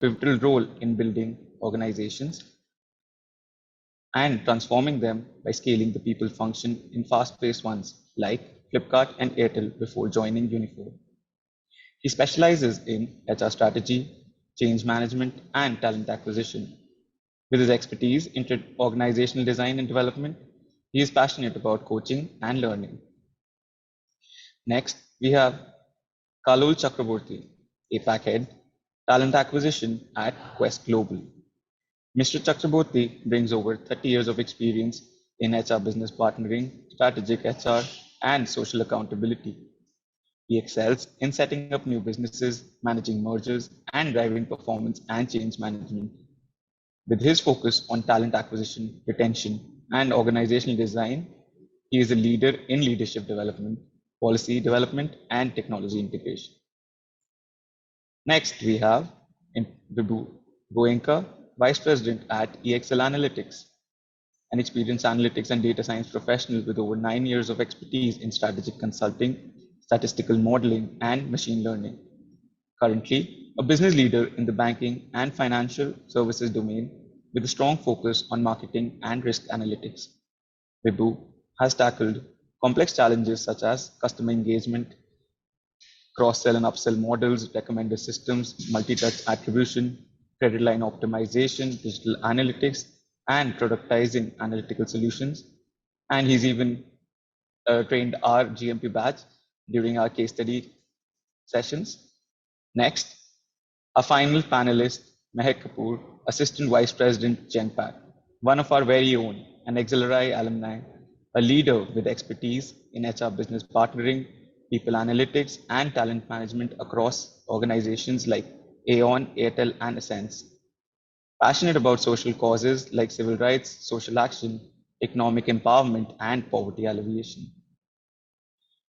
pivotal role in building organizations and transforming them by scaling the people function in fast-paced ones like Flipkart and Airtel before joining Unifor. He specializes in HR strategy, change management, and talent acquisition. With his expertise in organizational design and development, he is passionate about coaching and learning. Next, we have Kalul Chakraborty, APAC Head, Talent Acquisition at Quest Global. Mr. Chakraborty brings over 30 years of experience in HR business partnering, strategic HR, and social accountability. He excels in setting up new businesses, managing mergers, and driving performance and change management. With his focus on talent acquisition, retention, and organizational design, he is a leader in leadership development, policy development, and technology integration. Next, we have Vibhu Goenka, Vice President at EXL Analytics, an experienced analytics and data science professional with over 9 years of expertise in strategic consulting, statistical modeling, and machine learning. Currently, a business leader in the banking and financial services domain with a strong focus on marketing and risk analytics. Vibhu has tackled complex challenges such as customer engagement, cross-sell and upsell models, recommender systems, multi-touch attribution, credit line optimization, digital analytics, and productizing analytical solutions. And he's even trained our GMP batch during our case study sessions. Next, our final panelist, Mehak Kapoor, Assistant Vice President, GenPact, one of our very own, an XLRI alumni, a leader with expertise in HR business partnering, people analytics, and talent management across organizations like Aon, Airtel, and Ascens. Passionate about social causes like civil rights, social action, economic empowerment, and poverty alleviation.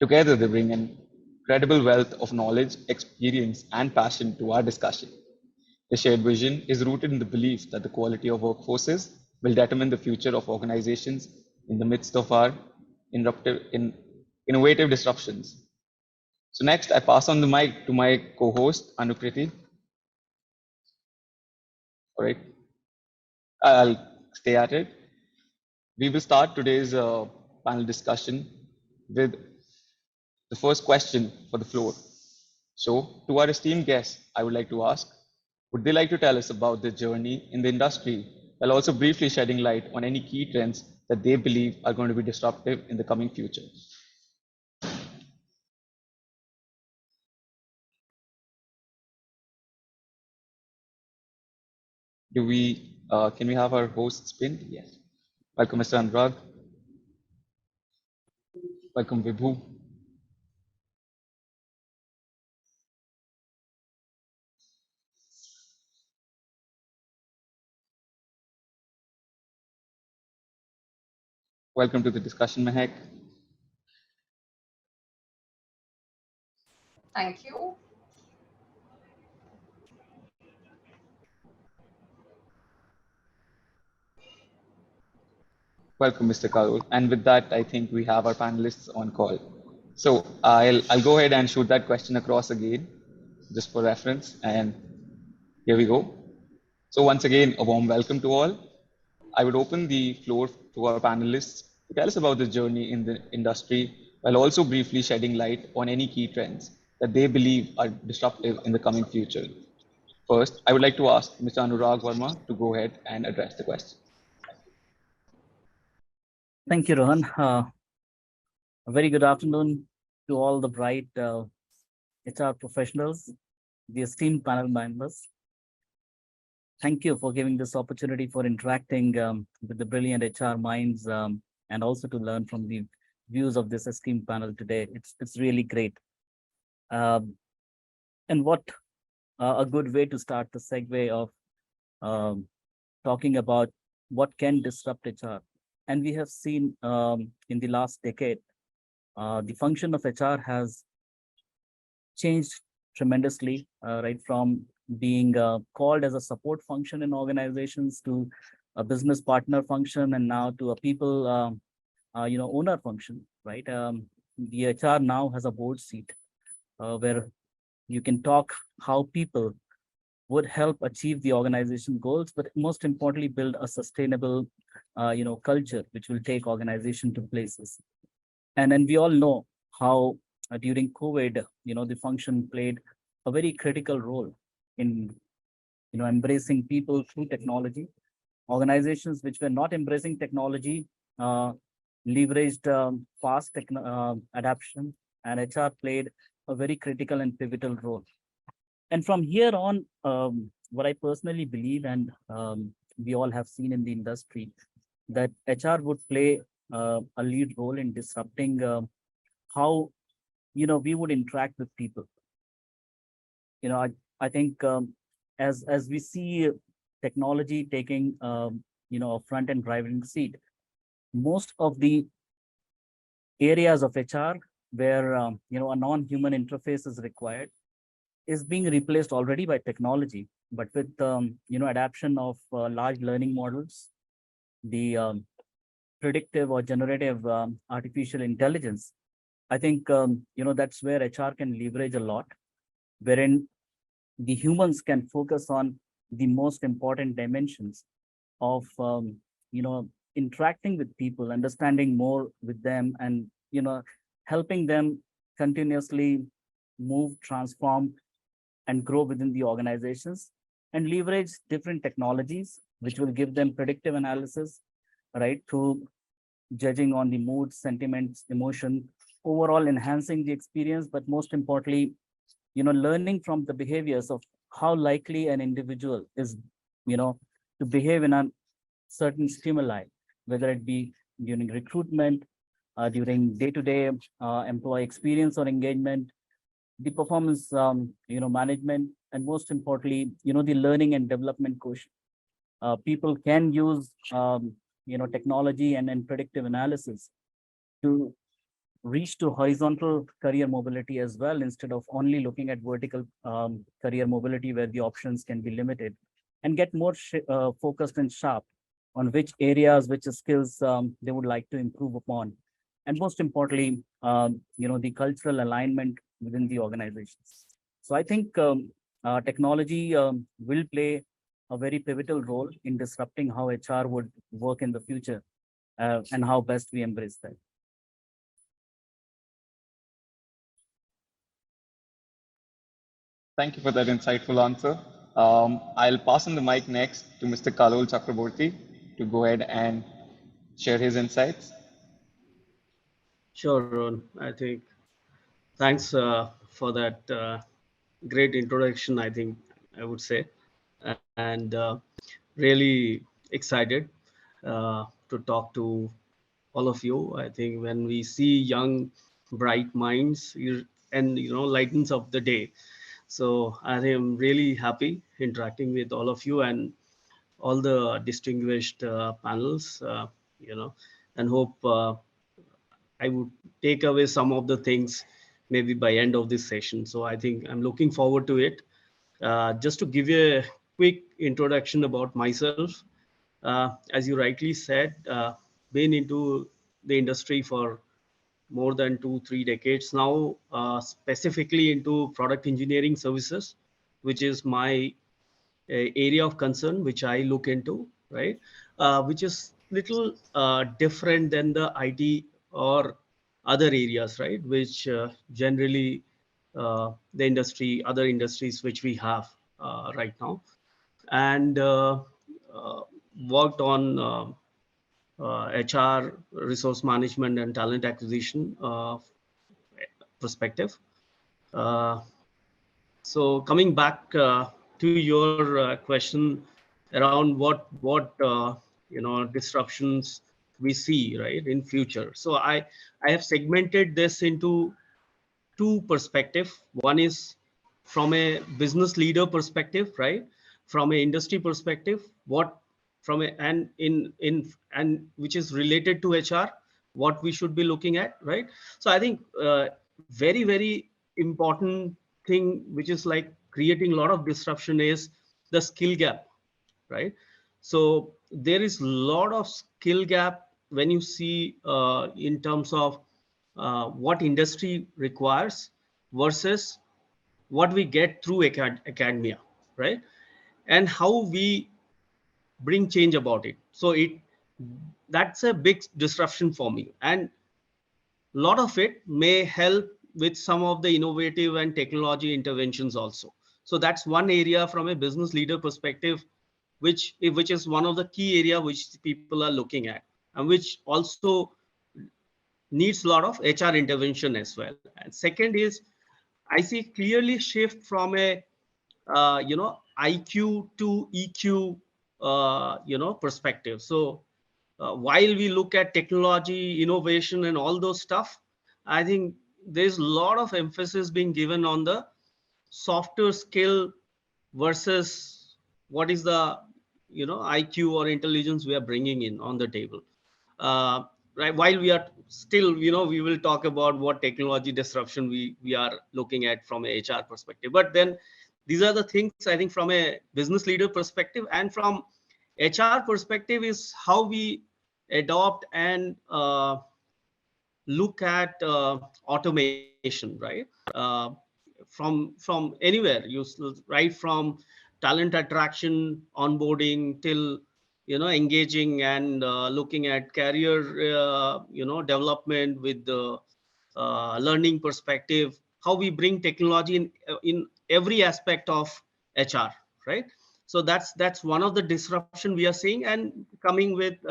Together, they bring an incredible wealth of knowledge, experience, and passion to our discussion. The shared vision is rooted in the belief that the quality of workforces will determine the future of organizations in the midst of our innovative disruptions. So next, I pass on the mic to my co-host, Anukriti. All right, I'll stay at it. We will start today's panel discussion with the first question for the floor. So to our esteemed guests, I would like to ask, would they like to tell us about their journey in the industry, while also briefly shedding light on any key trends that they believe are going to be disruptive in the coming future? Can we have our host spin? Yes. Welcome, Mr. Anurag. Welcome, Vibhu. Welcome to the discussion, Mehak. Thank you. Welcome, Mr. Karul. And with that, I think we have our panelists on call. So I'll go ahead and shoot that question across again, just for reference. And here we go. So once again, a warm welcome to all. I would open the floor to our panelists to tell us about the journey in the industry, while also briefly shedding light on any key trends that they believe are disruptive in the coming future. First, I would like to ask Mr. Anurag Verma to go ahead and address the question. Thank you, Rohan. A very good afternoon to all the bright HR professionals, the esteemed panel members. Thank you for giving this opportunity for interacting with the brilliant HR minds and also to learn from the views of this esteemed panel today. It's really great. And what a good way to start the segue of talking about what can disrupt HR. And we have seen in the last decade, the function of HR has changed tremendously, right from being called as a support function in organizations to a business partner function, and now to a people, owner function, right? The HR now has a board seat where you can talk how people would help achieve the organization goals, but most importantly, build a sustainable, culture which will take organization to places. And then we all know how during COVID, the function played a very critical role in embracing people through technology. Organizations which were not embracing technology uh, leveraged fast adaptation, and HR played a very critical and pivotal role. And from here on, what I personally believe, and we all have seen in the industry, that HR would play a lead role in disrupting how we would interact with people. I think as we see technology taking a front and driving seat, most of the areas of HR where a non-human interface is required is being replaced already by technology. But with adaptation of large learning models, the predictive or generative artificial intelligence, I think that's where HR can leverage a lot, wherein the humans can focus on the most important dimensions of interacting with people, understanding more with them, and helping them continuously move, transform, and grow within the organizations, and leverage different technologies which will give them predictive analysis, right, to judging on the mood, sentiments, emotion, overall enhancing the experience, but most importantly, learning from the behaviors of how likely an individual is, to behave in a certain stimuli, whether it be during recruitment, during day-to-day employee experience or engagement, the performance, management, and most importantly, the learning and development quotient. People can use, technology and predictive analysis to reach to horizontal career mobility as well, instead of only looking at vertical career mobility where the options can be limited, and get more focused and sharp on which areas, which skills they would like to improve upon. And most importantly, the cultural alignment within the organizations. So I think technology will play a very pivotal role in disrupting how HR would work in the future, and how best we embrace that. Thank you for that insightful answer. I'll pass on the mic next to Mr. Kalol Chakraborty to go ahead and share his insights. Sure, Ron. I think thanks for that great introduction, I think I would say. And really excited to talk to all of you. I think when we see young, bright minds and, lightens up the day. So I am really happy interacting with all of you and all the distinguished panels, and hope I would take away some of the things maybe by end of this session. So I think I'm looking forward to it. Just to give you a quick introduction about myself, as you rightly said, been into the industry for more than 2-3 decades now, specifically into product engineering services, which is my area of concern, which I look into, right? Which is little different than the IT or other areas, right? Which generally other industries which we have right now, and uh, worked on HR, resource management, and talent acquisition perspective. Uh, so coming back to your question around what disruptions we see right in future. So I have segmented this into two perspective. One is from a business leader perspective, right? From a industry perspective, what from a and which is related to HR, what we should be looking at, right? So I think very important thing which is like creating a lot of disruption is the skill gap, right? So there is a lot of skill gap when you see in terms of what industry requires versus what we get through academia, right? and how we bring change about it. So that's a big disruption for me, and a lot of it may help with some of the innovative and technology interventions also. So that's one area from a business leader perspective, which is one of the key area which people are looking at, and which also needs a lot of HR intervention as well. And second is, I see clearly shift from a IQ to EQ perspective. So while we look at technology, innovation, and all those stuff, I think there's a lot of emphasis being given on the softer skill versus what is the IQ or intelligence we are bringing in on the table. Uh, right, while we are still, we will talk about what technology disruption we are looking at from a HR perspective. But then these are the things, I think, from a business leader perspective, and from HR perspective is how we adopt and look at automation, right? From anywhere, right from talent attraction, onboarding, till engaging and looking at career development with the learning perspective, how we bring technology in every aspect of HR, right? So that's one of the disruption we are seeing, and coming with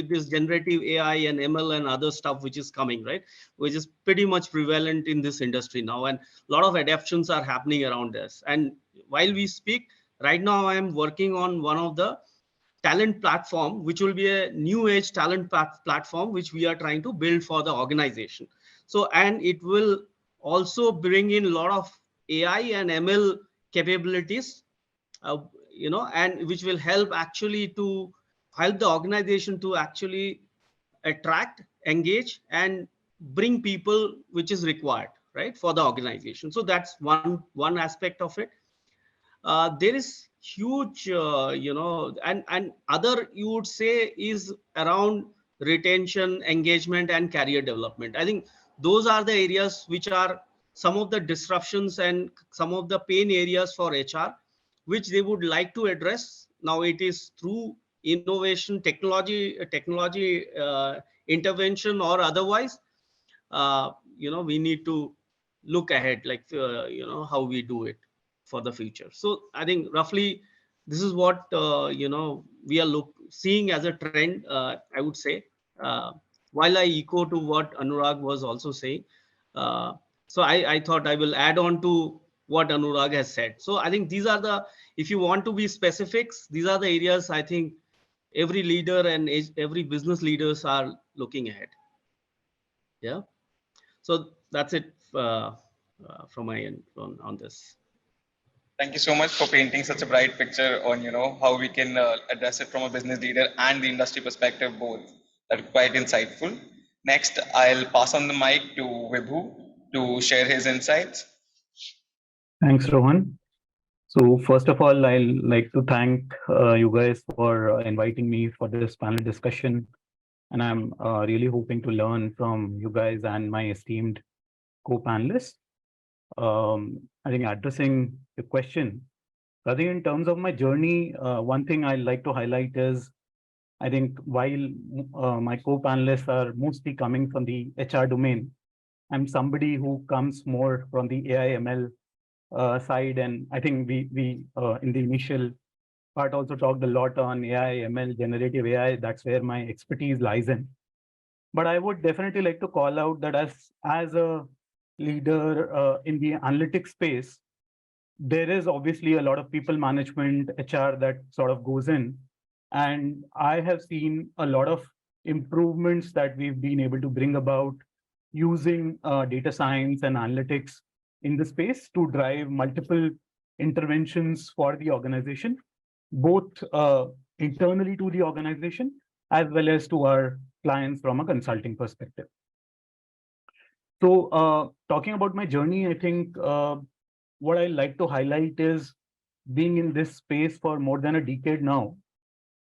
this generative AI and ML and other stuff which is coming, right, which is pretty much prevalent in this industry now, and a lot of adaptations are happening around this. And while we speak right now, I am working on one of the talent platform, which will be a new age talent platform which we are trying to build for the organization. So, and it will also bring in a lot of AI and ML capabilities, uh, and which will help actually to help the organization to actually attract, engage, and bring people which is required, right, for the organization. So that's one aspect of it. There is huge and other, you would say, is around retention, engagement, and career development. I think those are the areas which are some of the disruptions and some of the pain areas for HR, which they would like to address. Now it is through innovation, technology intervention, or otherwise. We need to look ahead, like how we do it for the future. So I think roughly this is what we are seeing as a trend, I would say, uh, while I echo to what Anurag was also saying. So I thought I will add on to what Anurag has said. So I think these are the, if you want to be specifics, these are the areas I think every leader and every business leaders are looking ahead. Yeah. So that's it from my end on this. Thank you so much for painting such a bright picture on how we can address it from a business leader and the industry perspective both. That's quite insightful. Next, I'll pass on the mic to Vibhu to share his insights. Thanks, Rohan. So first of all, I'll like to thank you guys for inviting me for this panel discussion. And I'm really hoping to learn from you guys and my esteemed co-panelists. I think addressing the question, I think in terms of my journey, one thing I like to highlight is, I think while my co-panelists are mostly coming from the HR domain, I'm somebody who comes more from the AI ML side, and I think we in the initial part also talked a lot on AI, ML, generative AI. That's where my expertise lies in. But I would definitely like to call out that as a leader in the analytics space, there is obviously a lot of people management, HR that sort of goes in. And I have seen a lot of improvements that we've been able to bring about using data science and analytics in the space to drive multiple interventions for the organization, both internally to the organization as well as to our clients from a consulting perspective. So talking about my journey, I think what I like to highlight is being in this space for more than a decade now,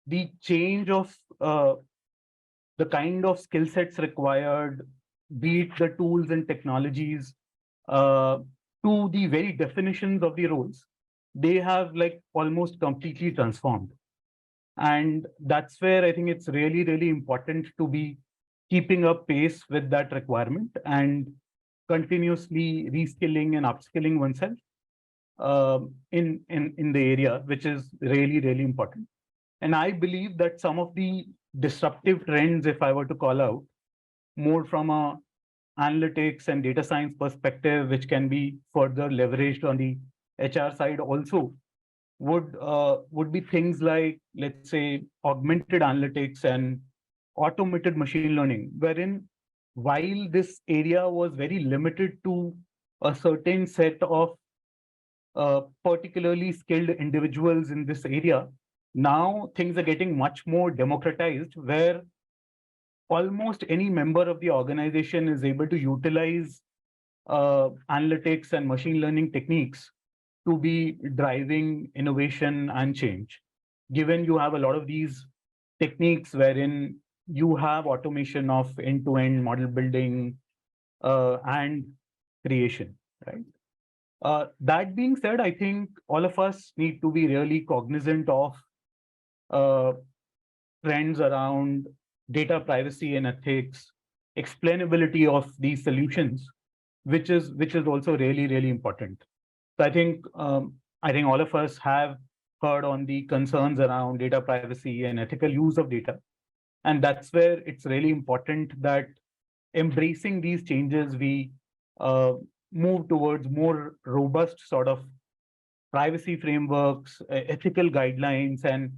the change of the kind of skill sets required, be it the tools and technologies, to the very definitions of the roles. they have like almost completely transformed. And that's where I think it's really, really important to be keeping up pace with that requirement and continuously reskilling and upskilling oneself in the area, which is really, really important. And I believe that some of the disruptive trends, if I were to call out, more from a analytics and data science perspective, which can be further leveraged on the HR side also, would be things like, let's say, augmented analytics and automated machine learning, wherein while this area was very limited to a certain set of particularly skilled individuals in this area, now things are getting much more democratized, where almost any member of the organization is able to utilize analytics and machine learning techniques to be driving innovation and change. Given you have a lot of these techniques wherein you have automation of end-to-end model building and creation, right? That being said, I think all of us need to be really cognizant of uh, trends around data privacy and ethics, explainability of these solutions, which is also really, really important. So I think all of us have heard on the concerns around data privacy and ethical use of data. And that's where it's really important that embracing these changes, we uh, move towards more robust sort of privacy frameworks, ethical guidelines, and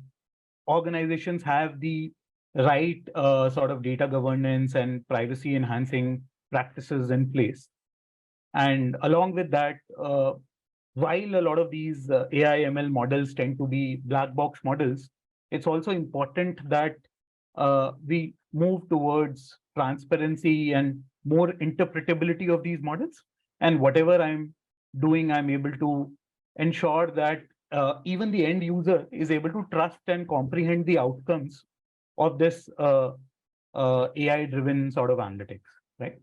organizations have the right sort of data governance and privacy enhancing practices in place. And along with that, while a lot of these AI ML models tend to be black box models, it's also important that we move towards transparency and more interpretability of these models. And whatever I'm doing, I'm able to ensure that even the end user is able to trust and comprehend the outcomes of this AI-driven sort of analytics, right?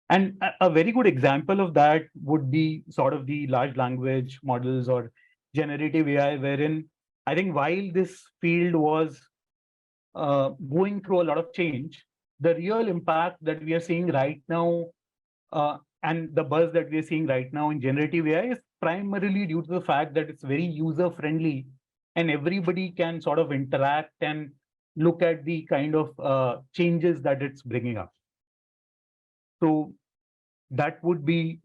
And a very good example of that would be sort of the large language models or generative AI, wherein I think while this field was going through a lot of change, the real impact that we are seeing right now and the buzz that we are seeing right now in generative AI is primarily due to the fact that it's very user friendly and everybody can sort of interact and look at the kind of changes that it's bringing up. So that would be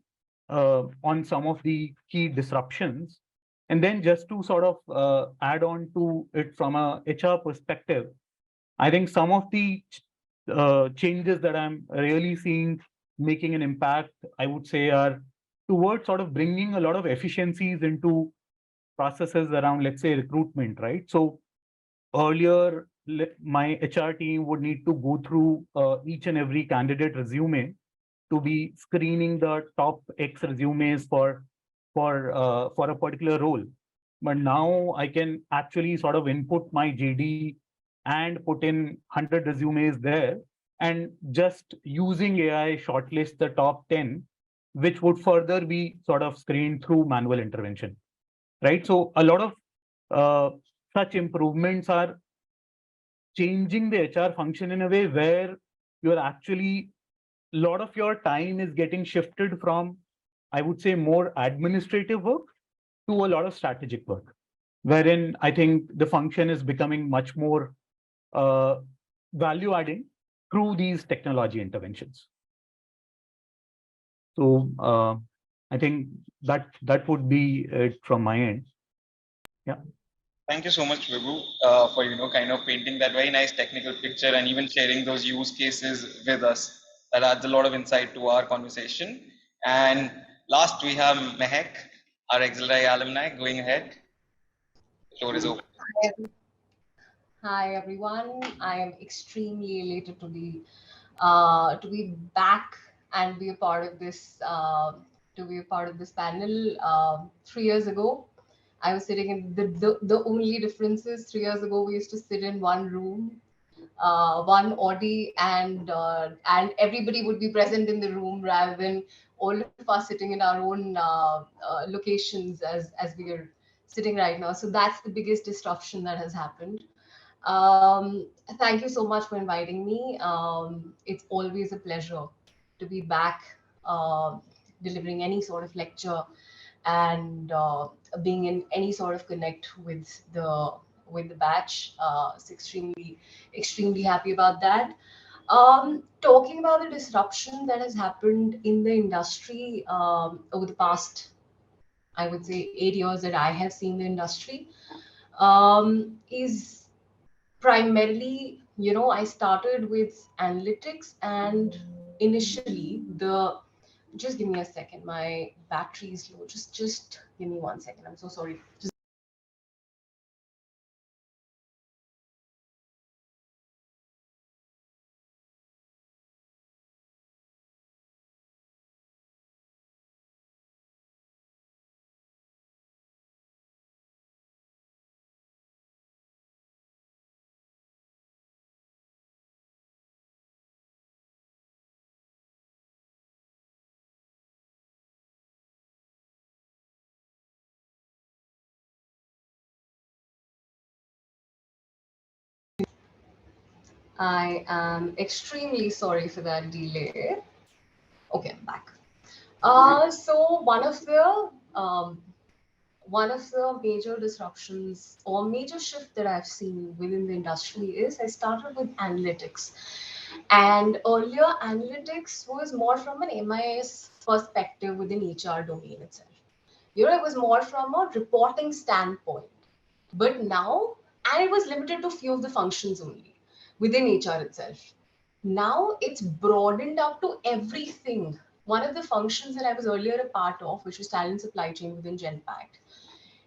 on some of the key disruptions. And then just to sort of add on to it from a HR perspective, I think some of the changes that I'm really seeing making an impact, I would say, are towards sort of bringing a lot of efficiencies into processes around, let's say, recruitment, right? So earlier, my HR team would need to go through each and every candidate resume to be screening the top X resumes for a particular role. But now I can actually sort of input my JD and put in 100 resumes there and just using AI shortlist the top 10, which would further be sort of screened through manual intervention, right? So a lot of such improvements are changing the HR function in a way where you're actually, a lot of your time is getting shifted from, I would say, more administrative work to a lot of strategic work, wherein I think the function is becoming much more value adding through these technology interventions. So I think that would be it from my end. Yeah. Thank you so much, Vibhu, for kind of painting that very nice technical picture and even sharing those use cases with us. That adds a lot of insight to our conversation. And last, we have Mehek, our XLRI alumni, going ahead. The floor is open. Hi everyone. I am extremely elated to be back and be a part of this panel. 3 years ago, I was sitting in the only difference is 3 years ago we used to sit in one room, one Audi, and everybody would be present in the room rather than all of us sitting in our own locations as we are sitting right now. So that's the biggest disruption that has happened. Thank you so much for inviting me. It's always a pleasure to be back, uh, delivering any sort of lecture and being in any sort of connect with the batch. It's extremely happy about that. Talking about the disruption that has happened in the industry over the past, I would say, 8 years that I have seen the industry, is primarily, I started with analytics, and initially just give me a second. My battery is low. Just give me 1 second. I'm so sorry. I am extremely sorry for that delay. Okay, I'm back. So one of the major disruptions or major shift that I've seen within the industry is I started with analytics. And earlier, analytics was more from an MIS perspective within HR domain itself. It was more from a reporting standpoint. But now, and it was limited to few of the functions only within HR itself. Now it's broadened up to everything. One of the functions that I was earlier a part of, which was talent supply chain within Genpact,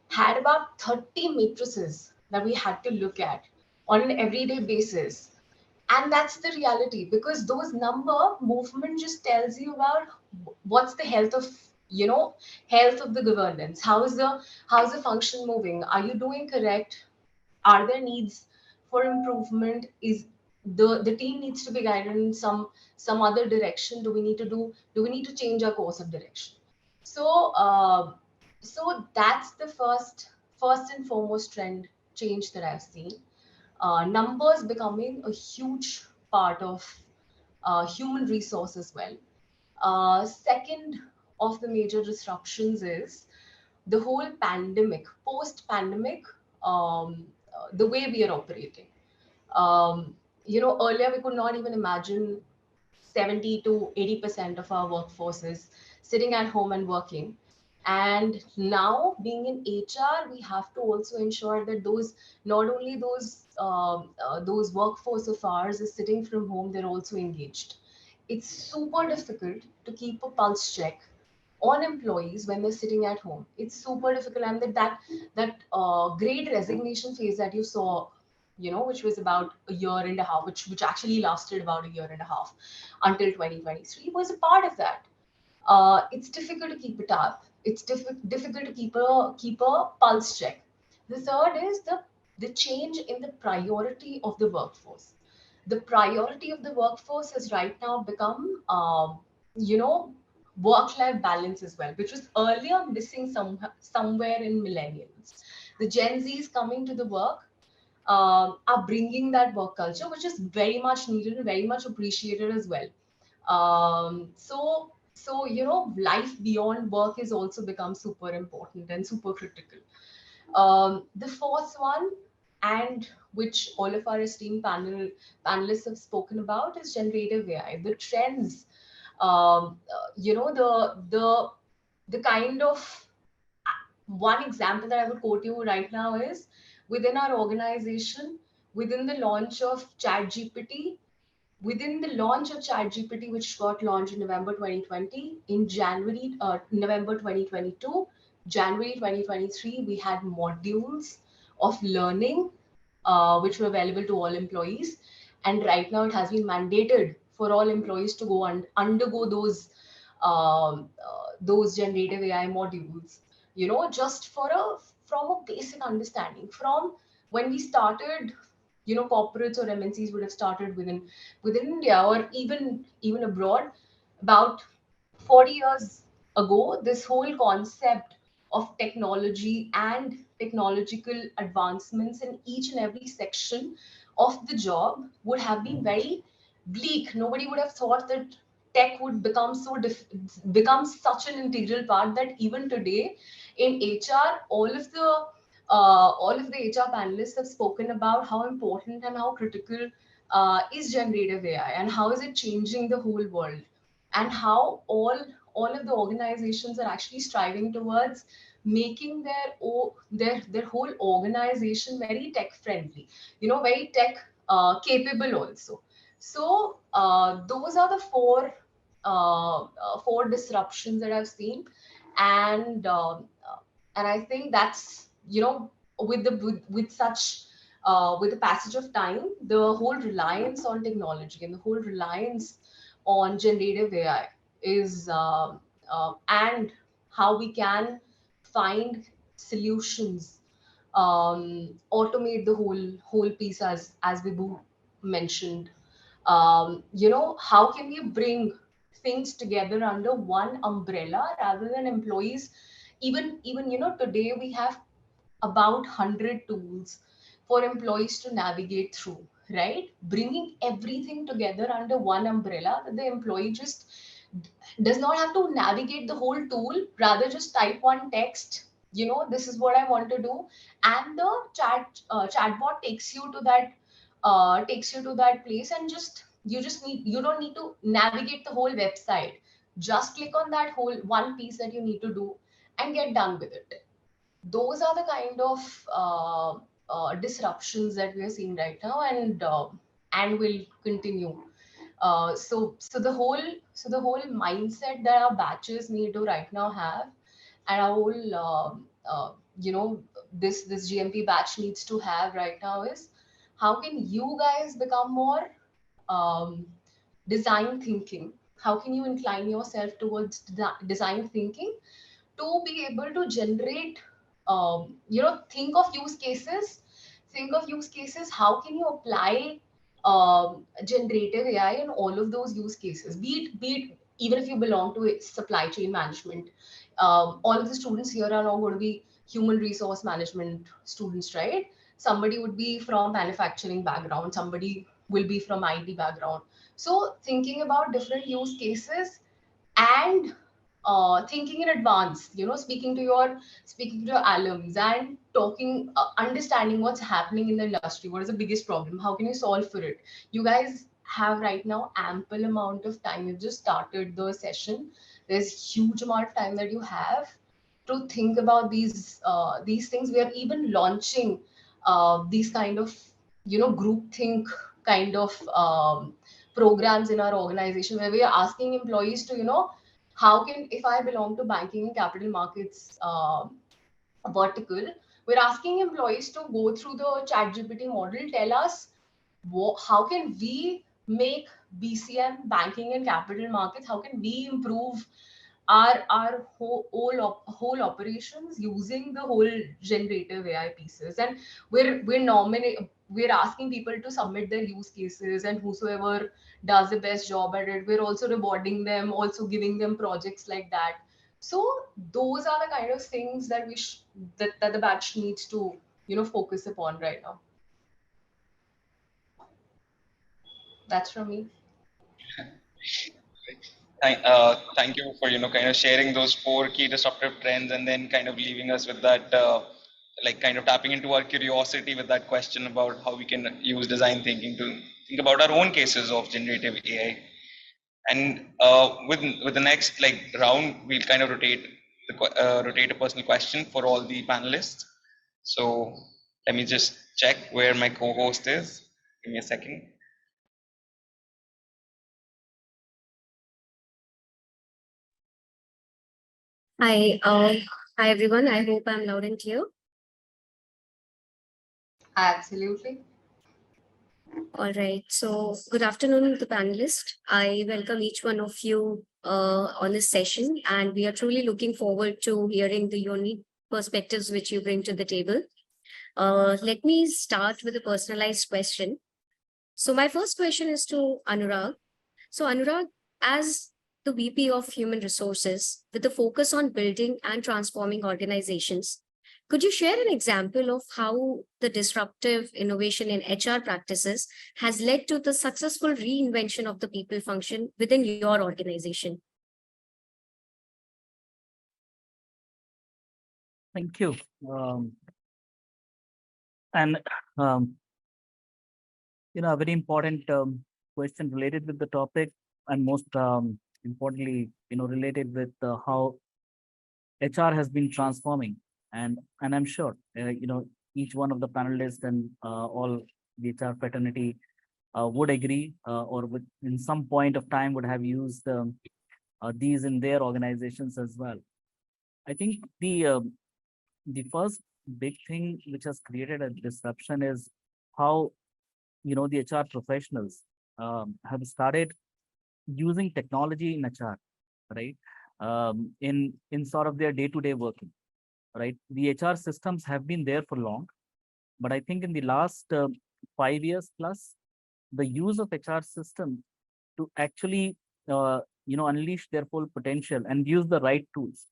had about 30 matrices that we had to look at on an everyday basis. And that's the reality, because those number movement just tells you about what's the health of the governance. How's the function moving? Are you doing correct? Are there needs for improvement? Is the team needs to be guided in some other direction? Do we need to change our course of direction? So so that's the first and foremost trend change that I've seen. Numbers becoming a huge part of human resource as well. Second of the major disruptions is the whole pandemic, post-pandemic, the way we are operating. Earlier we could not even imagine 70 to 80% of our workforce is sitting at home and working. And now, being in HR, we have to also ensure that not only those workforce of ours is sitting from home, they're also engaged. It's super difficult to keep a pulse check on employees when they're sitting at home. It's super difficult, and that great resignation phase that you saw, which was about a year and a half, which actually lasted about a year and a half until 2023, was a part of that. It's difficult to keep it up. It's difficult to keep a pulse check. The third is the change in the priority of the workforce. The priority of the workforce has right now become, you know, work-life balance as well, which was earlier missing somewhere in millennials. The Gen Zs coming to the work are bringing that work culture, which is very much needed and very much appreciated as well. So life beyond work is also become super important and super critical. The fourth one, and which all of our esteemed panelists have spoken about, is generative AI. The trends, the kind of one example that I would quote you right now is within our organization, within the launch of ChatGPT, within the launch of ChatGPT, which got launched in November 2020, in November 2022, January 2023, we had modules of learning which were available to all employees. And right now it has been mandated for all employees to go and undergo those generative AI modules, just from a basic understanding. From when we started, corporates or MNCs would have started within India or even abroad. About 40 years ago, this whole concept of technology and technological advancements in each and every section of the job would have been very bleak. Nobody would have thought that tech would become become such an integral part that even today in HR, all of the HR panelists have spoken about how important and how critical is generative AI and how is it changing the whole world, and how all of the organizations are actually striving towards making their whole organization very tech friendly, very tech capable also. So those are the four disruptions that I've seen, and I think that's, with such with the passage of time, the whole reliance on technology and the whole reliance on generative AI is and how we can find solutions, automate the whole piece, as Vibhu mentioned. How can we bring things together under one umbrella rather than employees? Even today we have about 100 tools for employees to navigate through, right? Bringing everything together under one umbrella, that the employee just does not have to navigate the whole tool, rather just type one text, this is what I want to do, and the chatbot takes you to that place, and you don't need to navigate the whole website. Just click on that whole one piece that you need to do and get done with it. Those are the kind of disruptions that we are seeing right now, and will continue. So the whole mindset that our batches need to right now have, and our whole this GMP batch needs to have right now is, how can you guys become more um, design thinking? How can you incline yourself towards design thinking to be able to generate, think of use cases, how can you apply generative AI in all of those use cases, be it even if you belong to supply chain management. All of the students here are now going to be human resource management students, right? Somebody would be from manufacturing background, somebody will be from IT background. So thinking about different use cases, and thinking in advance, speaking to your alums and talking, understanding what's happening in the industry, what is the biggest problem, how can you solve for it. You guys have right now ample amount of time. You've just started the session. There's huge amount of time that you have to think about these things. We are even launching these kind of, group think kind of programs in our organization, where we are asking employees to, how can, if I belong to banking and capital markets vertical, we're asking employees to go through the ChatGPT model, tell us how can we make BCM, banking and capital markets, how can we improve our whole operations using the whole generative AI pieces. And we're asking people to submit their use cases, and whosoever does the best job at it, we're also rewarding them, also giving them projects like that. So those are the kind of things that that the batch needs to, focus upon right now. That's from me. Thank you for kind of sharing those 4 key disruptive trends, and then kind of leaving us with that, like kind of tapping into our curiosity with that question about how we can use design thinking to think about our own cases of generative AI. And with the next round, we'll kind of rotate a personal question for all the panelists. So let me just check where my co-host is. Give me a second. Hi, hi everyone. I hope I'm loud and clear. Absolutely. All right. So, good afternoon, the panelists. I welcome each one of you on this session, and we are truly looking forward to hearing the unique perspectives which you bring to the table. Let me start with a personalized question. So, my first question is to Anurag. So, Anurag, as the VP of Human Resources, with a focus on building and transforming organizations, Could you share an example of how the disruptive innovation in HR practices has led to the successful reinvention of the people function within your organization? Thank you. And a very important question related with the topic, and most importantly, related with how HR has been transforming, and I'm sure each one of the panelists and all the HR fraternity would agree, or would in some point of time would have used these in their organizations as well. I think the first big thing which has created a disruption is how the HR professionals have started using technology in HR, right? In sort of their day-to-day working, right? The HR systems have been there for long, but I think in the last 5 years plus, the use of HR system to actually unleash their full potential and use the right tools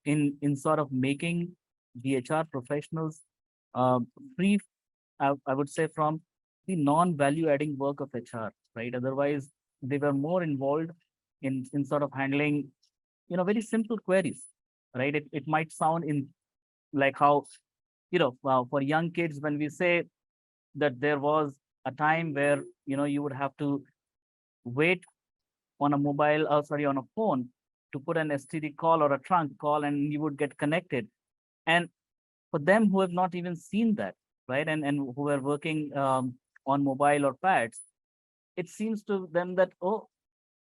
in sort of making the HR professionals free, I would say, from the non-value adding work of HR, right? Otherwise, they were more involved in sort of handling, very simple queries, right? It might sound in like how, for young kids, when we say that there was a time where, you would have to wait on a mobile, sorry, on a phone to put an STD call or a trunk call, and you would get connected. And for them who have not even seen that, right, and who are working on mobile or pads, it seems to them that, oh,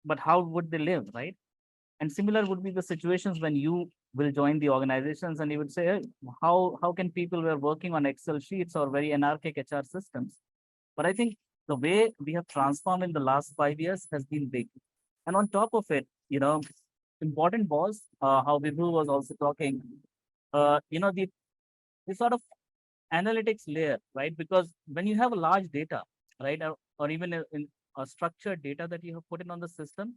but how would they live, right? And similar would be the situations when you will join the organizations and you would say, hey, how can people who are working on Excel sheets or very anarchic HR systems? But I think the way we have transformed in the last 5 years has been big. And on top of it, important was how Vibhu was also talking, the sort of analytics layer, right? Because when you have a large data, right, or even in a structured data that you have put in on the system,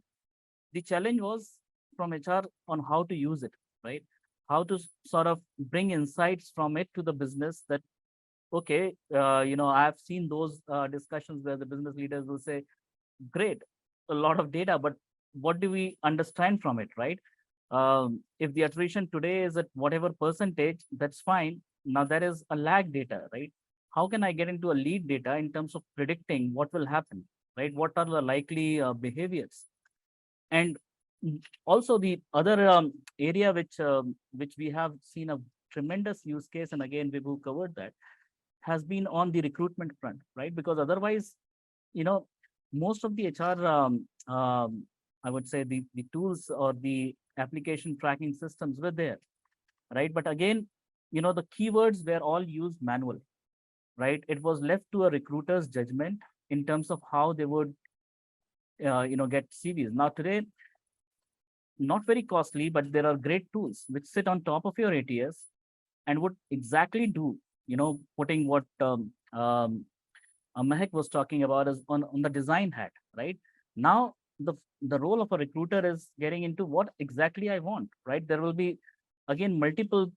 the challenge was from HR on how to use it, right? How to sort of bring insights from it to the business that, okay, I've seen those discussions where the business leaders will say, great, a lot of data, but what do we understand from it, right? If the attrition today is at whatever percentage, that's fine. Now there is a lag data, right? How can I get into a lead data in terms of predicting what will happen, right? What are the likely behaviors? And also the other area which we have seen a tremendous use case, and again, Vibhu covered that, has been on the recruitment front, right? Because otherwise, most of the HR, I would say the tools or the application tracking systems were there, right? But again, the keywords were all used manual, right? It was left to a recruiter's judgment in terms of how they would, get CVs. Now today, not very costly, but there are great tools which sit on top of your ATS and would exactly do, putting what Mehak was talking about is on the design hat, right? Now, the role of a recruiter is getting into what exactly I want, right? There will be, again, multiple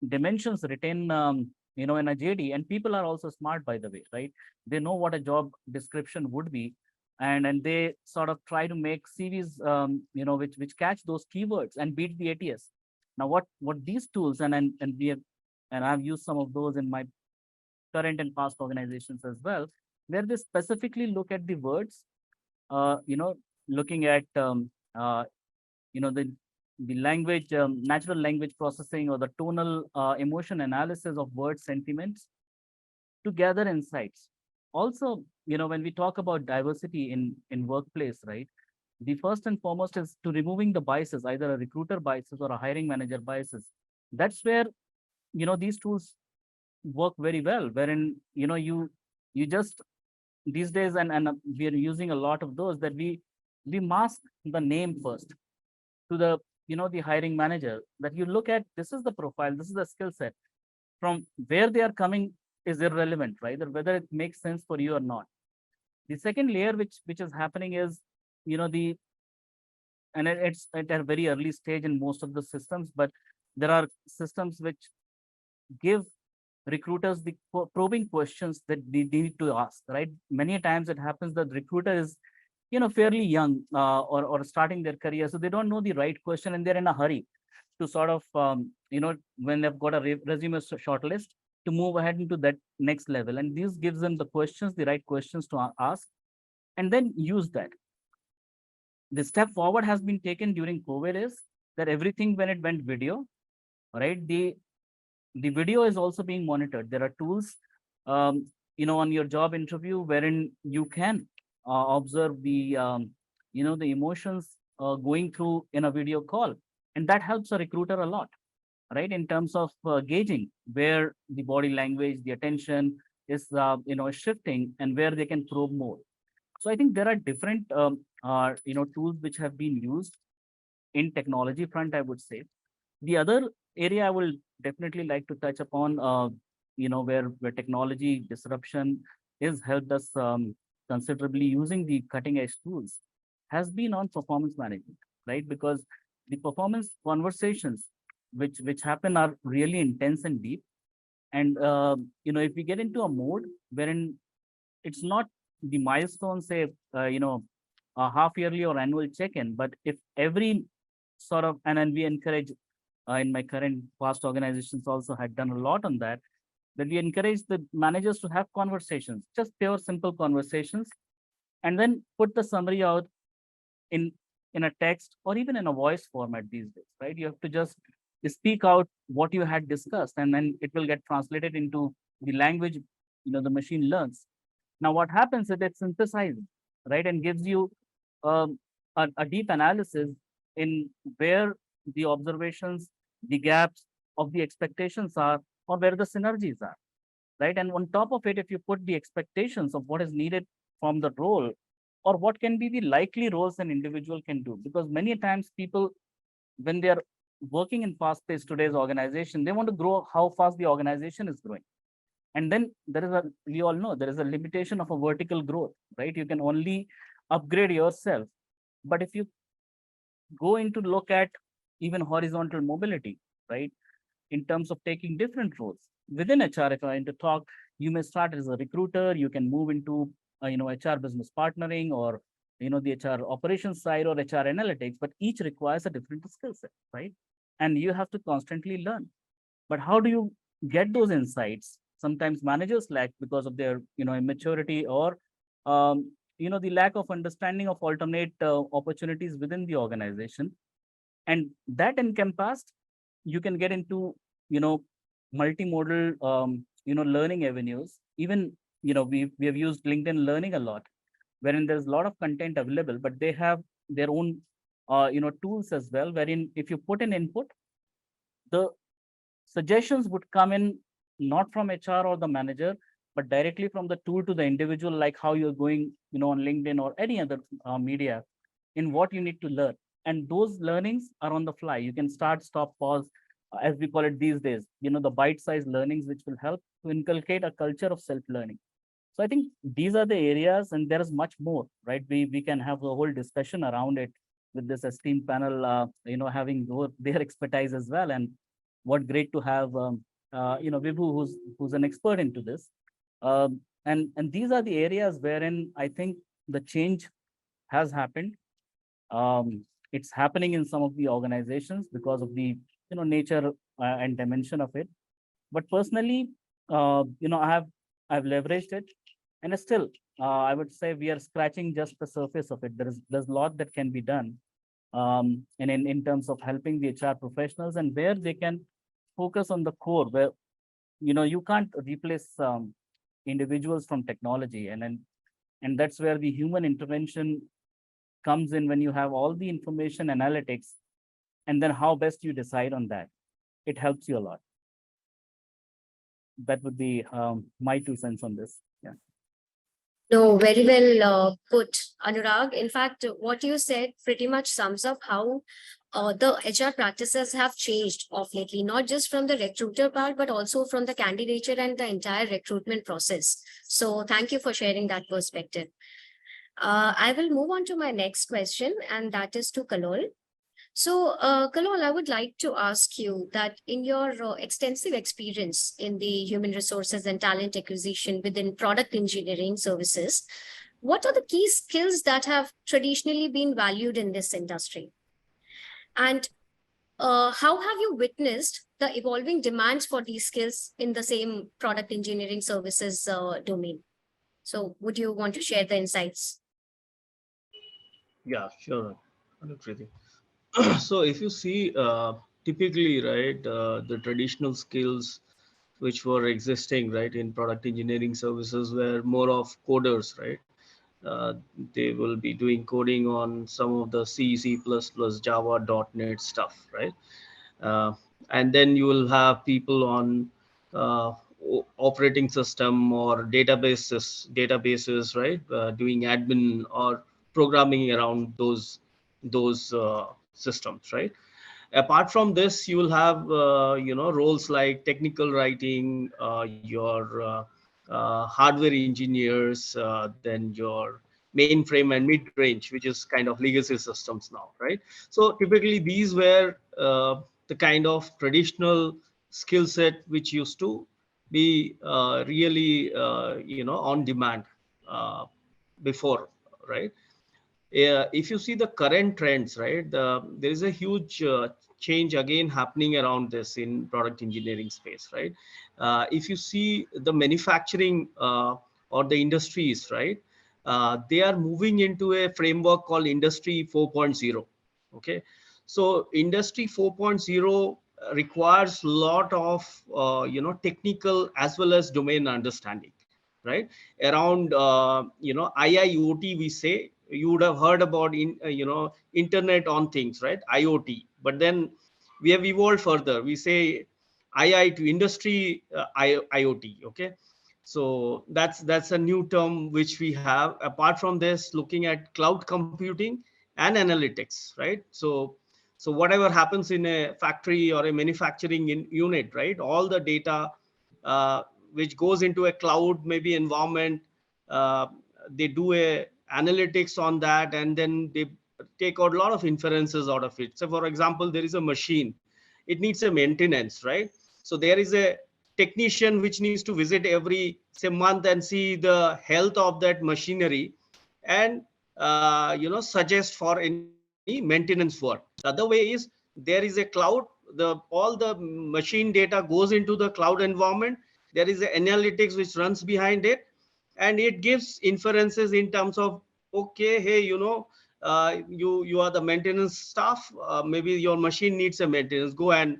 dimensions written, in a JD, and people are also smart, by the way, right? They know what a job description would be, and they sort of try to make CVs, which catch those keywords and beat the ATS. Now, what these tools and we have, and I've used some of those in my current and past organizations as well, where they specifically look at the words, looking at the language, natural language processing, or the tonal emotion analysis of word sentiments to gather insights. Also, when we talk about diversity in workplace, right, the first and foremost is to removing the biases, either a recruiter biases or a hiring manager biases. That's where these tools work very well, wherein you just these days, and we are using a lot of those, that we mask the name first to the the hiring manager, that you look at, this is the profile, this is the skill set, from where they are coming is irrelevant, right? Or whether it makes sense for you or not. The second layer which is happening is and it's at a very early stage in most of the systems, but There are systems which give recruiters the probing questions that they need to ask, right? Many times it happens that recruiter is, fairly young or starting their career, so they don't know the right question and they're in a hurry to sort of, when they've got a resume shortlist, to move ahead into that next level. And this gives them the questions, the right questions to ask, and then use that. The step forward has been taken during COVID is that everything, when it went video, right, the video is also being monitored. There are tools, on your job interview wherein you can observe the, the emotions going through in a video call. And that helps a recruiter a lot, right? In terms of gauging where the body language, the attention is, shifting and where they can probe more. So I think there are different, tools which have been used in technology front, I would say. The other area I will definitely like to touch upon, where technology disruption is helped us considerably using the cutting edge tools, has been on performance management, right? Because the performance conversations which happen are really intense and deep. And, if we get into a mode wherein it's not the milestone, say, a half yearly or annual check-in, but if every sort of, and then we encourage, in my current past organizations also had done a lot on that we encourage the managers to have conversations, just pure simple conversations, and then put the summary out in a text or even in a voice format these days, right? You have to just speak out what you had discussed, and then it will get translated into the language, the machine learns. Now, what happens is it synthesizes, right, and gives you a deep analysis in where the observations, the gaps of the expectations are, or where the synergies are, right? And on top of it, if you put the expectations of what is needed from the role, or what can be the likely roles an individual can do, because many times people, when they are working in fast-paced today's organization, they want to grow how fast the organization is growing. And then we all know there is a limitation of a vertical growth, right? You can only upgrade yourself. But if you go into look at even horizontal mobility, right? In terms of taking different roles within HR, if I want to talk, you may start as a recruiter, you can move into, HR business partnering, or, the HR operations side, or HR analytics, but each requires a different skill set, right? And you have to constantly learn. But how do you get those insights? Sometimes managers lack because of their, immaturity, or, the lack of understanding of alternate opportunities within the organization. And that encompassed, you can get into, multimodal, learning avenues. Even, we have used LinkedIn Learning a lot, wherein there's a lot of content available, but they have their own, tools as well, wherein if you put an input, the suggestions would come in not from HR or the manager, but directly from the tool to the individual, like how you're going, on LinkedIn or any other media, in what you need to learn. And those learnings are on the fly. You can start, stop, pause, as we call it these days, the bite-sized learnings, which will help to inculcate a culture of self-learning. So I think these are the areas, and there is much more, right? We can have a whole discussion around it with this esteemed panel, having their expertise as well. And what great to have, Vibhu, who's an expert into this. And these are the areas wherein I think the change has happened. It's happening in some of the organizations because of the, nature and dimension of it. But personally, I've leveraged it, and still, I would say we are scratching just the surface of it. There's a lot that can be done, and in terms of helping the HR professionals, and where they can focus on the core, where, you can't replace individuals from technology, and that's where the human intervention comes in, when you have all the information analytics, and then how best you decide on that. It helps you a lot. That would be my 2 cents on this. Yeah. No, very well put, Anurag. In fact, what you said pretty much sums up how the HR practices have changed of lately, not just from the recruiter part, but also from the candidature and the entire recruitment process. So thank you for sharing that perspective. I will move on to my next question, and that is to Kalol. So, Kalol, I would like to ask you that in your extensive experience in the human resources and talent acquisition within product engineering services, what are the key skills that have traditionally been valued in this industry? And how have you witnessed the evolving demands for these skills in the same product engineering services domain? So, would you want to share the insights? Yeah, sure. Anukriti. So if you see, typically, right, the traditional skills which were existing, right, in product engineering services were more of coders, right? Uh, they will be doing coding on some of the C, C++, Java, .NET stuff, right? Uh, and then you will have people on operating system or databases, right? Doing admin or programming around those systems, right? Apart from this, you will have roles like technical writing, your hardware engineers, then your mainframe and mid-range, which is kind of legacy systems now, right? So typically these were the kind of traditional skill set which used to be really on demand uh, before, right? If you see the current trends, right, there is a huge change again happening around this in product engineering space, right? If you see the manufacturing or the industries, right, they are moving into a framework called Industry 4.0. Okay, so Industry 4.0 requires a lot of technical as well as domain understanding, right? Around IIoT, we say, you would have heard about internet on things, right? IoT. But then we have evolved further, we say II to industry IoT. Okay, so that's a new term which we have. Apart from this, looking at cloud computing and analytics, right? So whatever happens in a factory or a manufacturing unit, right, all the data which goes into a cloud maybe environment, uh, they do a analytics on that, and then they take out a lot of inferences out of it. So for example, there is a machine, it needs a maintenance, right? So there is a technician which needs to visit every say month and see the health of that machinery, and suggest for any maintenance work. The other way is there is a cloud, all the machine data goes into the cloud environment, there is an analytics which runs behind it, and it gives inferences in terms of, okay, hey, you are the maintenance staff, maybe your machine needs a maintenance, go and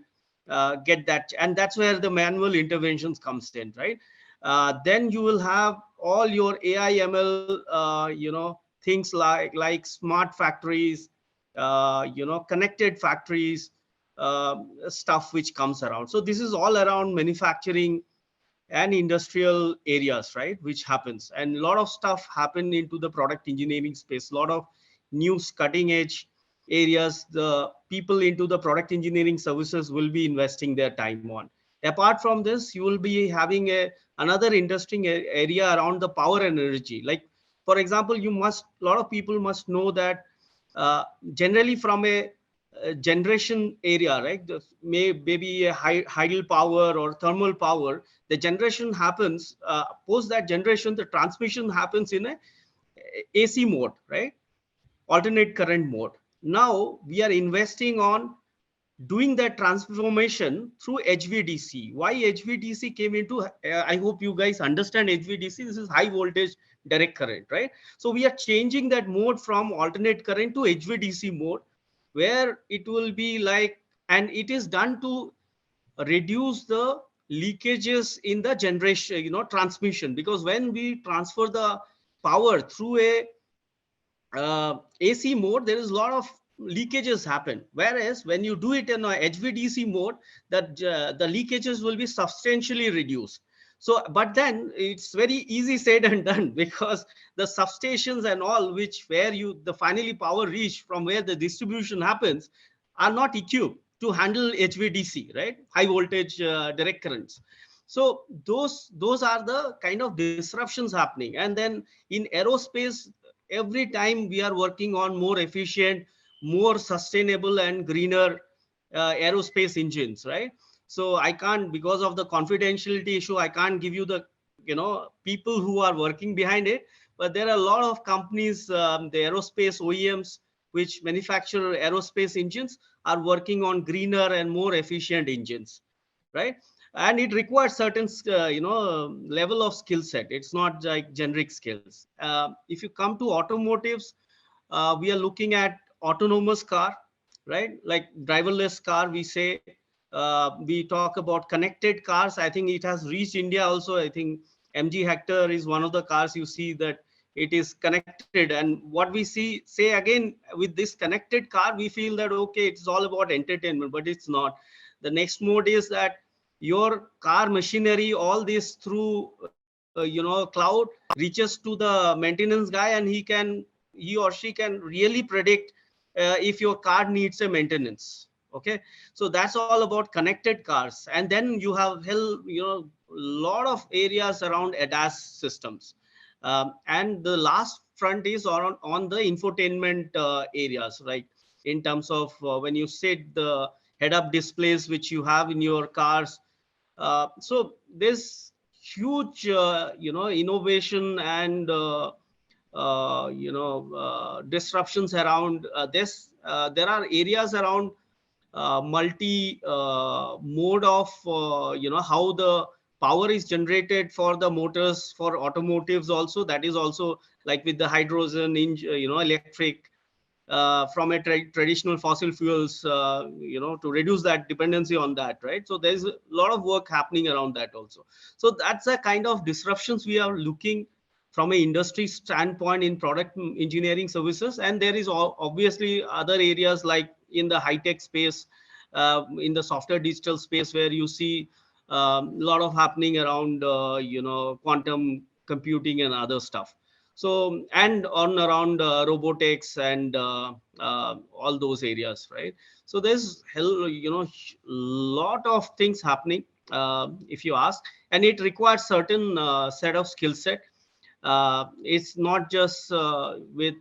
get that. And that's where the manual interventions comes in, right? Then you will have all your AI ML things like smart factories, connected factories, stuff which comes around. So this is all around manufacturing and industrial areas, right, which happens. And a lot of stuff happen into the product engineering space, a lot of new cutting edge areas the people into the product engineering services will be investing their time on. Apart from this, you will be having another interesting area around the power and energy. Like, for example, a lot of people must know that generally from a generation area, right, maybe a hydel power or thermal power, the generation happens, post that generation, the transmission happens in a AC mode, right? Alternate current mode. Now we are investing on doing that transformation through HVDC. Why HVDC came into, I hope you guys understand HVDC. This is high voltage direct current, right? So we are changing that mode from alternate current to HVDC mode, where it will be like, and it is done to reduce the leakages in the generation, transmission. Because when we transfer the power through a AC mode, there is a lot of leakages happen. Whereas when you do it in a HVDC mode, that the leakages will be substantially reduced. So, but then it's very easy said and done, because the substations and all, which where the finally power reach from where the distribution happens, are not equipped to handle HVDC, right? High voltage direct currents. So those are the kind of disruptions happening. And then in aerospace, every time we are working on more efficient, more sustainable and greener aerospace engines, right? So I can't, because of the confidentiality issue, I can't give you the, people who are working behind it, but there are a lot of companies, the aerospace OEMs, which manufacture aerospace engines, are working on greener and more efficient engines, right? And it requires certain, level of skill set. It's not like generic skills. If you come to automotives, we are looking at autonomous car, right? Like driverless car, we say. We talk about connected cars. I think it has reached India also. I think MG Hector is one of the cars you see that it is connected. And what we say again, with this connected car, we feel that, okay, it's all about entertainment, but it's not. The next mode is that your car machinery, all this through, cloud, reaches to the maintenance guy, and he or she can really predict if your car needs a maintenance. Okay, so that's all about connected cars. And then you have lot of areas around ADAS systems. And the last front is on the infotainment areas, right? In terms of when you sit, the head-up displays which you have in your cars. So there's huge, innovation and disruptions around this. There are areas around multi mode of how the power is generated for the motors for automotives also. That is also like with the hydrogen, electric, from a traditional fossil fuels, to reduce that dependency on that, right? So there's a lot of work happening around that also. So that's a kind of disruptions we are looking from an industry standpoint in product engineering services. And there is obviously other areas like in the high-tech space, in the software digital space, where you see a lot of happening around, quantum computing and other stuff. So, and on around robotics and all those areas, right? So there's lot of things happening, if you ask, and it requires certain set of skill set. It's not just with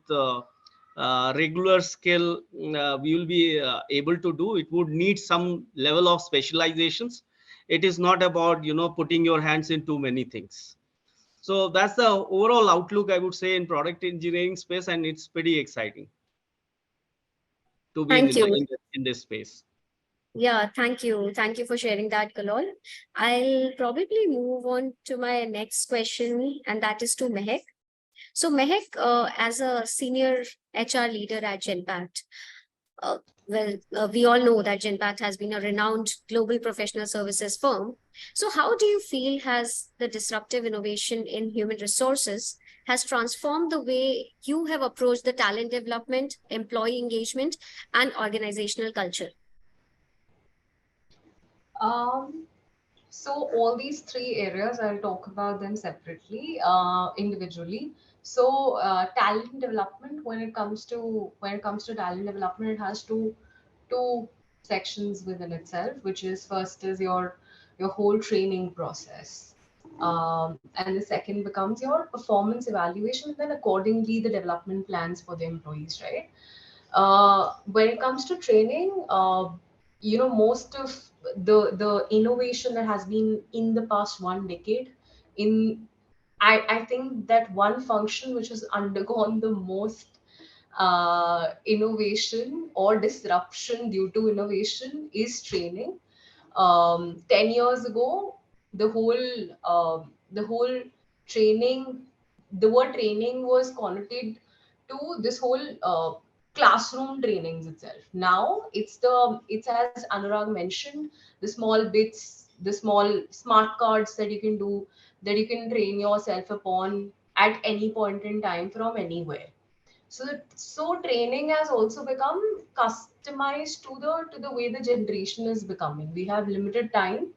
regular skill we will be able to do. It would need some level of specializations. It is not about putting your hands in too many things. So that's the overall outlook, I would say, in product engineering space, and it's pretty exciting to be Thank you. in this space. Yeah, thank you. Thank you for sharing that, Kalol. I'll probably move on to my next question, and that is to Mehek. So, Mehek, as a senior HR leader at Genpact, we all know that Genpact has been a renowned global professional services firm. So how do you feel has the disruptive innovation in human resources has transformed the way you have approached the talent development, employee engagement, and organizational culture? So all these three areas, I'll talk about them separately, individually. So talent development, when it comes to talent development, it has two sections within itself, which is, first is your whole training process, and the second becomes your performance evaluation, and then accordingly the development plans for the employees, right? When it comes to training, most of the innovation that has been in the past 1 decade, in I think that one function which has undergone the most innovation or disruption due to innovation is training. 10 years ago, the whole training, the word training was connotated to this whole classroom trainings itself. Now it's as Anurag mentioned, the small bits, the small smart cards that you can do, that you can train yourself upon at any point in time from anywhere. So training has also become customized to the way the generation is becoming. We have limited time.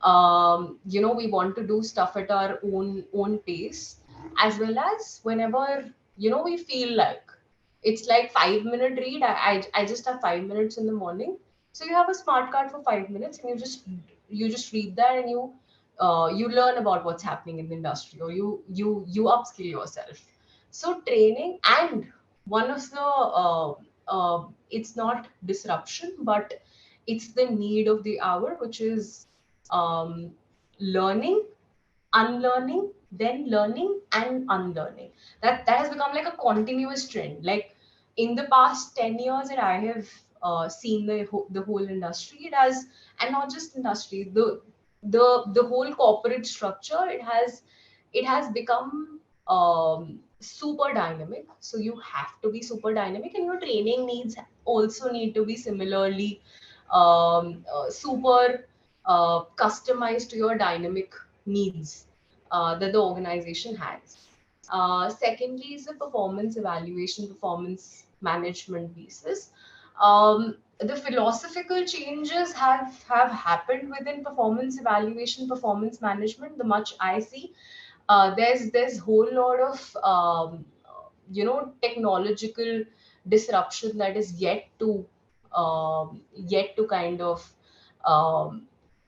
We want to do stuff at our own pace, as well as whenever we feel like. It's like 5 minute read. I just have 5 minutes in the morning. So you have a smart card for 5 minutes, and you just read that, and you learn about what's happening in the industry, or you upskill yourself. So training, and one of the it's not disruption, but it's the need of the hour, which is learning, unlearning, then learning and unlearning. That has become like a continuous trend. Like in the past 10 years that I have seen the whole industry, it has, and not just industry, the whole corporate structure, it has become super dynamic. So you have to be super dynamic, and your training needs also need to be similarly super customized to your dynamic needs that the organization has. Secondly is the performance evaluation, performance management pieces. The philosophical changes have happened within performance evaluation, performance management. The much I see, there's whole lot of technological disruption that is yet to kind of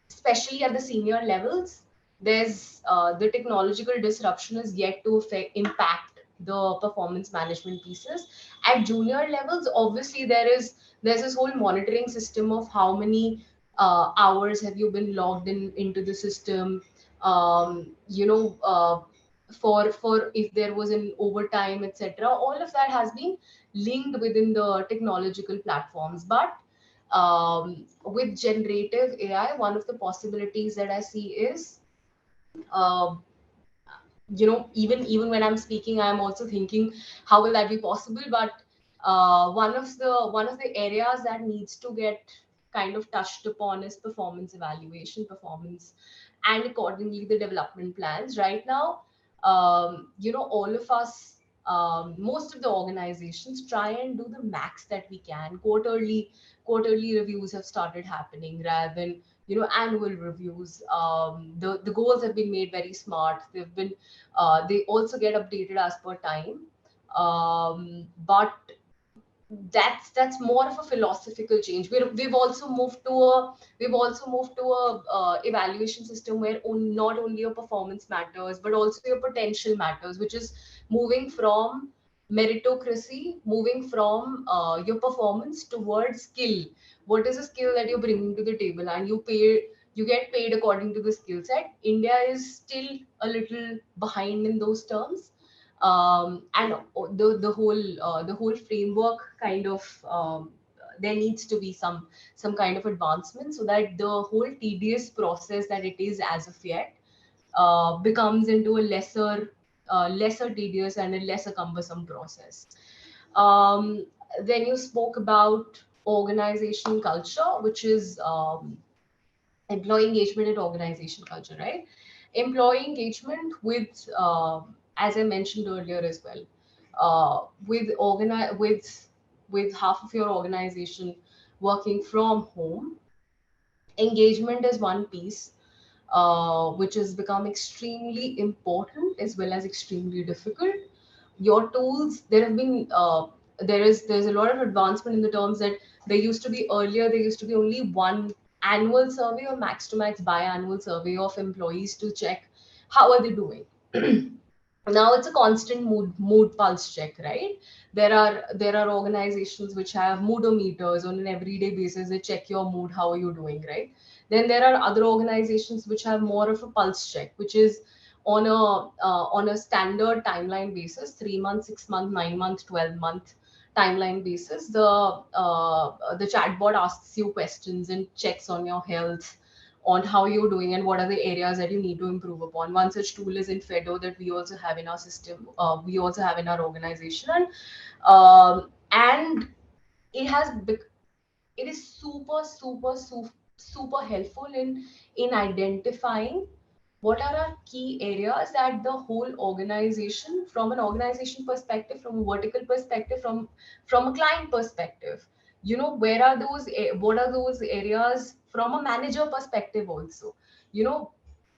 especially at the senior levels. There's the technological disruption is yet to impact the performance management pieces. At junior levels, obviously there's this whole monitoring system of how many hours have you been logged into the system, for if there was an overtime, etc. All of that has been linked within the technological platforms. But with generative AI, one of the possibilities that I see is, uh, even when I'm speaking, I'm also thinking, how will that be possible? But one of the areas that needs to get kind of touched upon is performance evaluation, performance, and accordingly the development plans. Right now, all of us, most of the organizations try and do the max that we can. Quarterly reviews have started happening rather than annual reviews. The goals have been made very smart. They also get updated as per time. But that's more of a philosophical change. We've also moved to a evaluation system where not only your performance matters, but also your potential matters, which is moving from meritocracy, moving from your performance towards skill. What is a skill that you're bringing to the table, and you get paid according to the skill set. India is still a little behind in those terms. And the whole framework kind of, there needs to be some kind of advancement, so that the whole tedious process that it is as of yet becomes into a lesser tedious and a lesser cumbersome process. Then you spoke about organization culture, which is employee engagement and organization culture, right? Employee engagement with, as I mentioned earlier as well, with half of your organization working from home, engagement is one piece, which has become extremely important as well as extremely difficult. Your tools, there's a lot of advancement in the terms that there used to be only one annual survey or max to max biannual survey of employees to check how are they doing. Now it's a constant mood pulse check, right? There are organizations which have moodometers on an everyday basis. They check your mood, how are you doing, right? Then there are other organizations which have more of a pulse check, which is on a standard timeline basis, 3 month, 6 month, 9 month, 12 month timeline basis. The chatbot asks you questions and checks on your health, on how you're doing and what are the areas that you need to improve upon. One such tool is in Fedo that we also have in our system. We also have in our organization, and it has it is super helpful in identifying what are our key areas that the whole organization, from an organization perspective, from a vertical perspective, from a client perspective, where are what are those areas from a manager perspective also.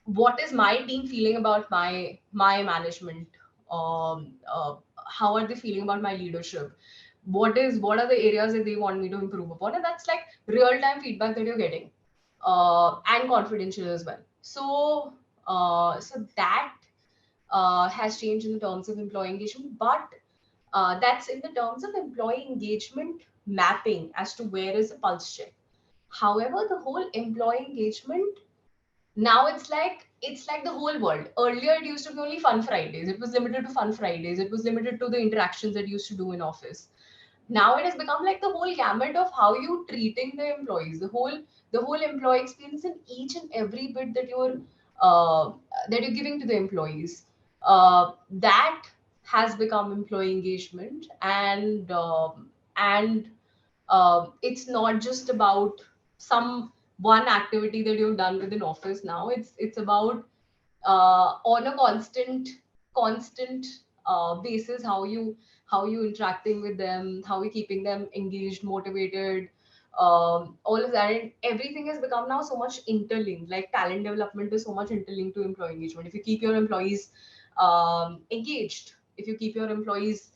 What is my team feeling about my management? How are they feeling about my leadership? What are the areas that they want me to improve upon? And that's like real time feedback that you're getting, and confidential as well. So that has changed in the terms of employee engagement. But That's in the terms of employee engagement mapping as to where is the pulse check. However, the whole employee engagement now it's like the whole world. Earlier it used to be only fun Fridays. It was limited to fun Fridays. It was limited to the interactions that you used to do in office. Now it has become like the whole gamut of how you treating the employees, the whole employee experience in each and every bit uh, that you're giving to the employees. That has become employee engagement, and it's not just about some one activity that you've done within office. Now it's about on a constant basis, how you interacting with them, how you keeping them engaged, motivated, all of that. And everything has become now so much interlinked. Like talent development is so much interlinked to employee engagement. If you keep your employees engaged, if you keep your employees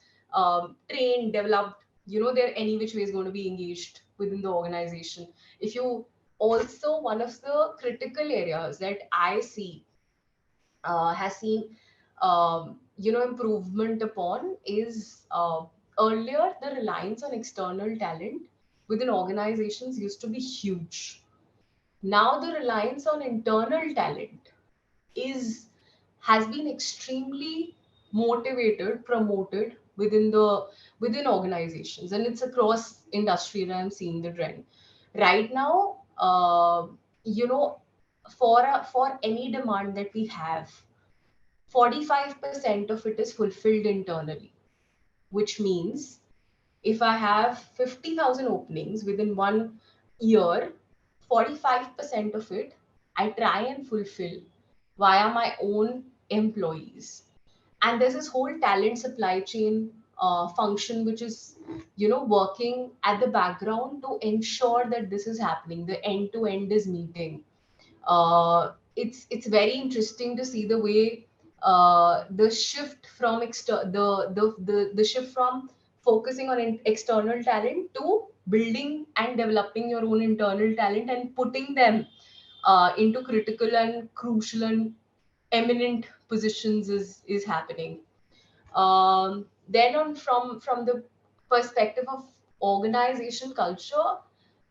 trained, developed, they're any which way is going to be engaged within the organization. If you also, one of the critical areas that I see has seen improvement upon is, earlier the reliance on external talent within organizations used to be huge. Now the reliance on internal talent is has been extremely motivated, promoted within organizations, and it's across industry that I'm seeing the trend right now. You know for any demand that we have, 45% of it is fulfilled internally, which means if I have 50,000 openings within 1 year, 45% of it I try and fulfill via my own employees. And there's this whole talent supply chain function which is working at the background to ensure that this is happening, the end to end is meeting. It's very interesting to see the way the shift from the shift from focusing on external talent to building and developing your own internal talent and putting them into critical and crucial and eminent positions is happening. Then on from the perspective of organization culture,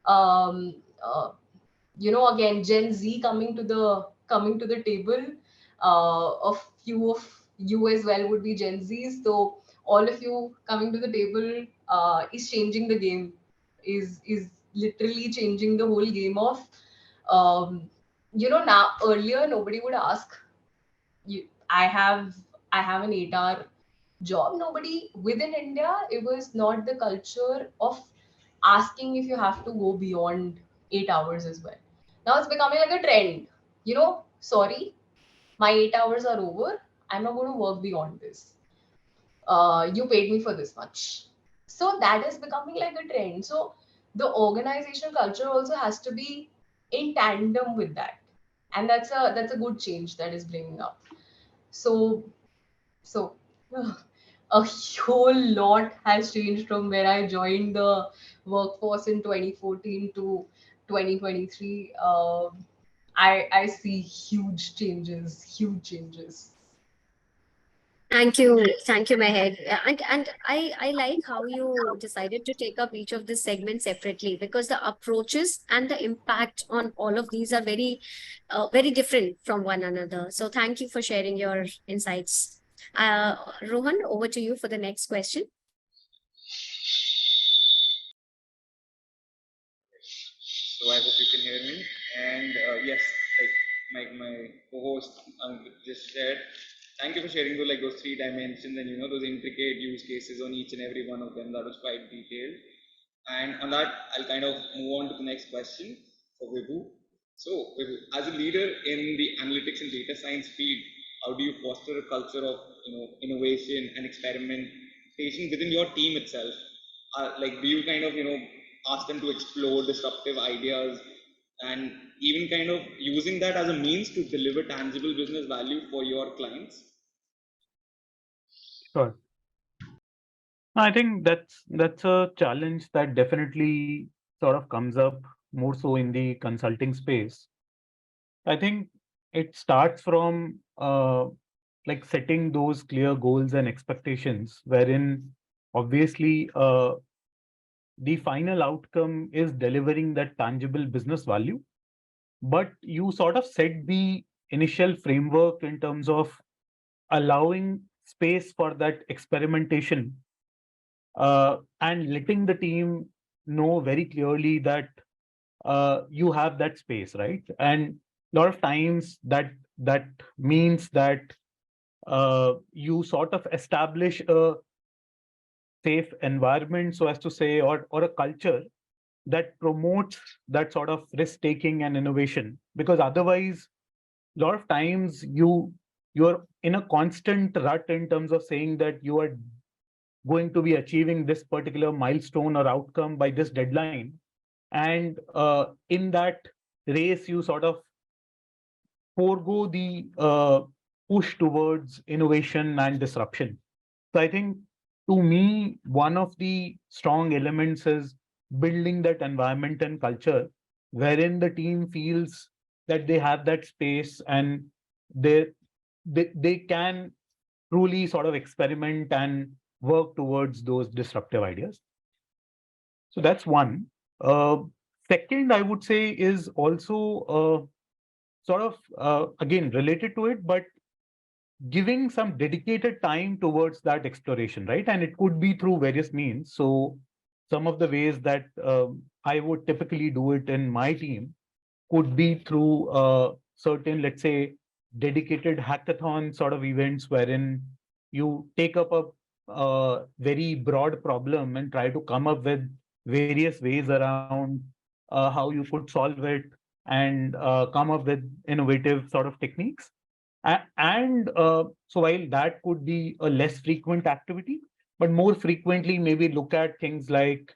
um, uh, again, Gen Z coming to the table. A few of you as well would be Gen Zs, so all of you coming to the table is changing the game, is literally changing the whole game of, now earlier nobody would ask you. I have an 8 hour job. Nobody within India, it was not the culture of asking if you have to go beyond 8 hours as well. Now it's becoming like a trend. Sorry, my 8 hours are over. I'm not going to work beyond this. You paid me for this much. So that is becoming like a trend. So the organization culture also has to be in tandem with that. And that's a good change that is bringing up. So so a whole lot has changed from where I joined the workforce in 2014 to 2023. I see huge changes, huge changes. Thank you, Meher. And I like how you decided to take up each of the segments separately, because the approaches and the impact on all of these are very different from one another. So thank you for sharing your insights. Rohan, over to you for the next question. So I hope you can hear me. And yes, like my co-host just shared. Thank you for sharing those 3 dimensions and those intricate use cases on each and every one of them. That was quite detailed. And on that, I'll kind of move on to the next question for Vibhu. So Vibhu, as a leader in the analytics and data science field, how do you foster a culture of innovation and experimentation within your team itself? Like, do you kind of ask them to explore disruptive ideas and even kind of using that as a means to deliver tangible business value for your clients? Sure. I think that's a challenge that definitely sort of comes up more so in the consulting space. I think it starts from like setting those clear goals and expectations, wherein obviously the final outcome is delivering that tangible business value, but you sort of set the initial framework in terms of allowing space for that experimentation, and letting the team know very clearly that you have that space, right? And a lot of times that means that you sort of establish a safe environment, so as to say, or a culture that promotes that sort of risk taking and innovation. Because otherwise, a lot of times you're in a constant rut in terms of saying that you are going to be achieving this particular milestone or outcome by this deadline, and in that race you sort of forego the push towards innovation and disruption. So I think, to me, one of the strong elements is building that environment and culture wherein the team feels that they have that space and they they can truly sort of experiment and work towards those disruptive ideas. So that's one. Second, I would say, is also sort of again related to it, but giving some dedicated time towards that exploration, right? And it could be through various means. So some of the ways that I would typically do it in my team could be through certain, let's say, dedicated hackathon sort of events wherein you take up a very broad problem and try to come up with various ways around how you could solve it, and come up with innovative sort of techniques. And so while that could be a less frequent activity, but more frequently maybe look at things like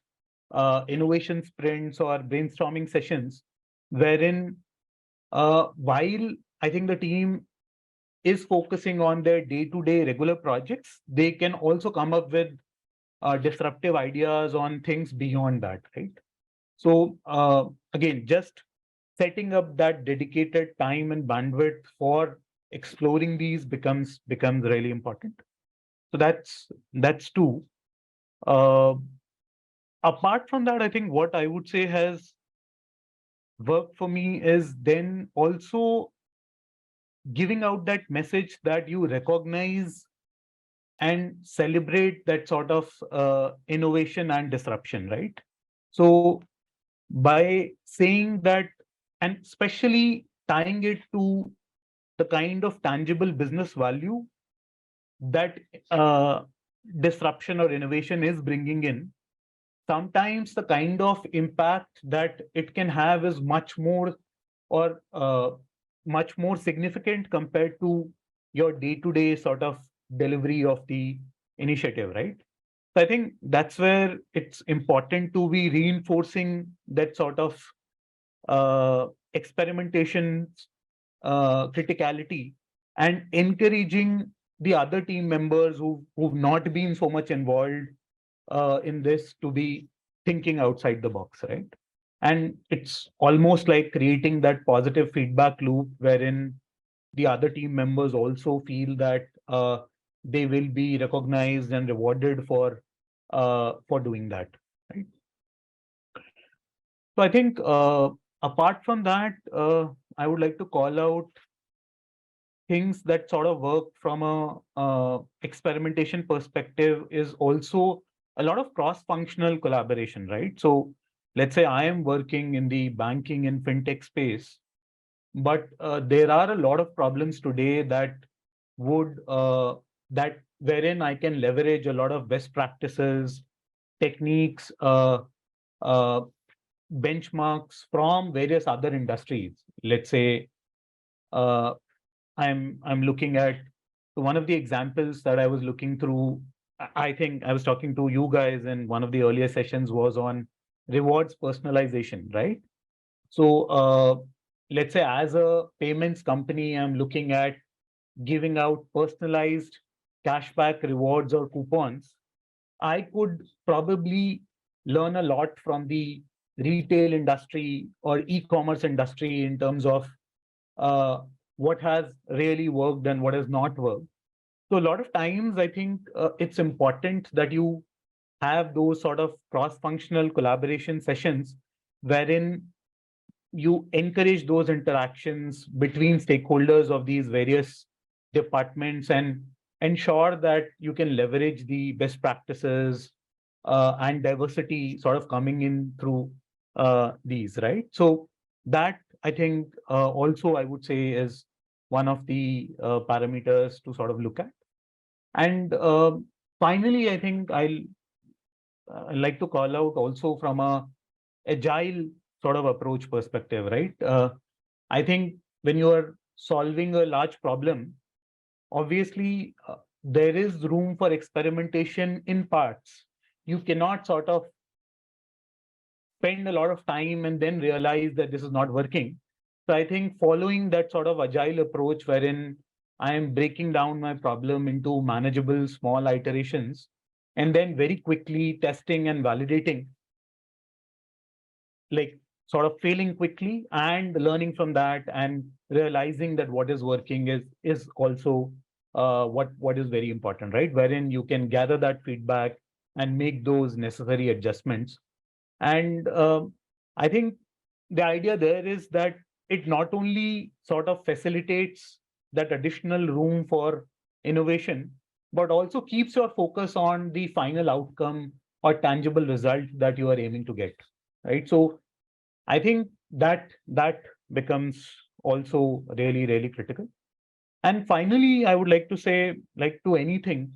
innovation sprints or brainstorming sessions, wherein while I think the team is focusing on their day-to-day regular projects, they can also come up with disruptive ideas on things beyond that, right? So again, just setting up that dedicated time and bandwidth for exploring these becomes really important. So that's two. Apart from that, I think what I would say has worked for me is then also giving out that message that you recognize and celebrate that sort of innovation and disruption, right? So by saying that, and especially tying it to the kind of tangible business value that disruption or innovation is bringing in, sometimes the kind of impact that it can have is much more, or much more significant compared to your day-to-day sort of delivery of the initiative, right? So I think that's where it's important to be reinforcing that sort of experimentation criticality, and encouraging the other team members who've not been so much involved in this to be thinking outside the box, right? And it's almost like creating that positive feedback loop wherein the other team members also feel that they will be recognized and rewarded for doing that, right? So I think apart from that, I would like to call out things that sort of work from a experimentation perspective is also a lot of cross-functional collaboration, right? So let's say I am working in the banking and fintech space, but there are a lot of problems today that would that wherein I can leverage a lot of best practices, techniques, benchmarks from various other industries. Let's say I'm looking at one of the examples that I was looking through. I think I was talking to you guys in one of the earlier sessions was on rewards personalization, right? So let's say as a payments company, I'm looking at giving out personalized cashback rewards or coupons. I could probably learn a lot from the retail industry or e-commerce industry in terms of uh, what has really worked and what has not worked. So a lot of times, I think it's important that you have those sort of cross-functional collaboration sessions wherein you encourage those interactions between stakeholders of these various departments and ensure that you can leverage the best practices and diversity sort of coming in through these, right? So that I think also I would say is one of the parameters to sort of look at. And finally, I think I'll like to call out also from a agile sort of approach perspective, right? I think when you are solving a large problem, obviously there is room for experimentation in parts. You cannot sort of spend a lot of time and then realize that this is not working. So I think following that sort of agile approach wherein I am breaking down my problem into manageable small iterations and then very quickly testing and validating, like sort of failing quickly and learning from that and realizing that what is working is also what is very important, right? Wherein you can gather that feedback and make those necessary adjustments. And I think the idea there is that it not only sort of facilitates that additional room for innovation, but also keeps your focus on the final outcome or tangible result that you are aiming to get, right? So I think that becomes also really, really critical. And finally, I would like to say, like to anything,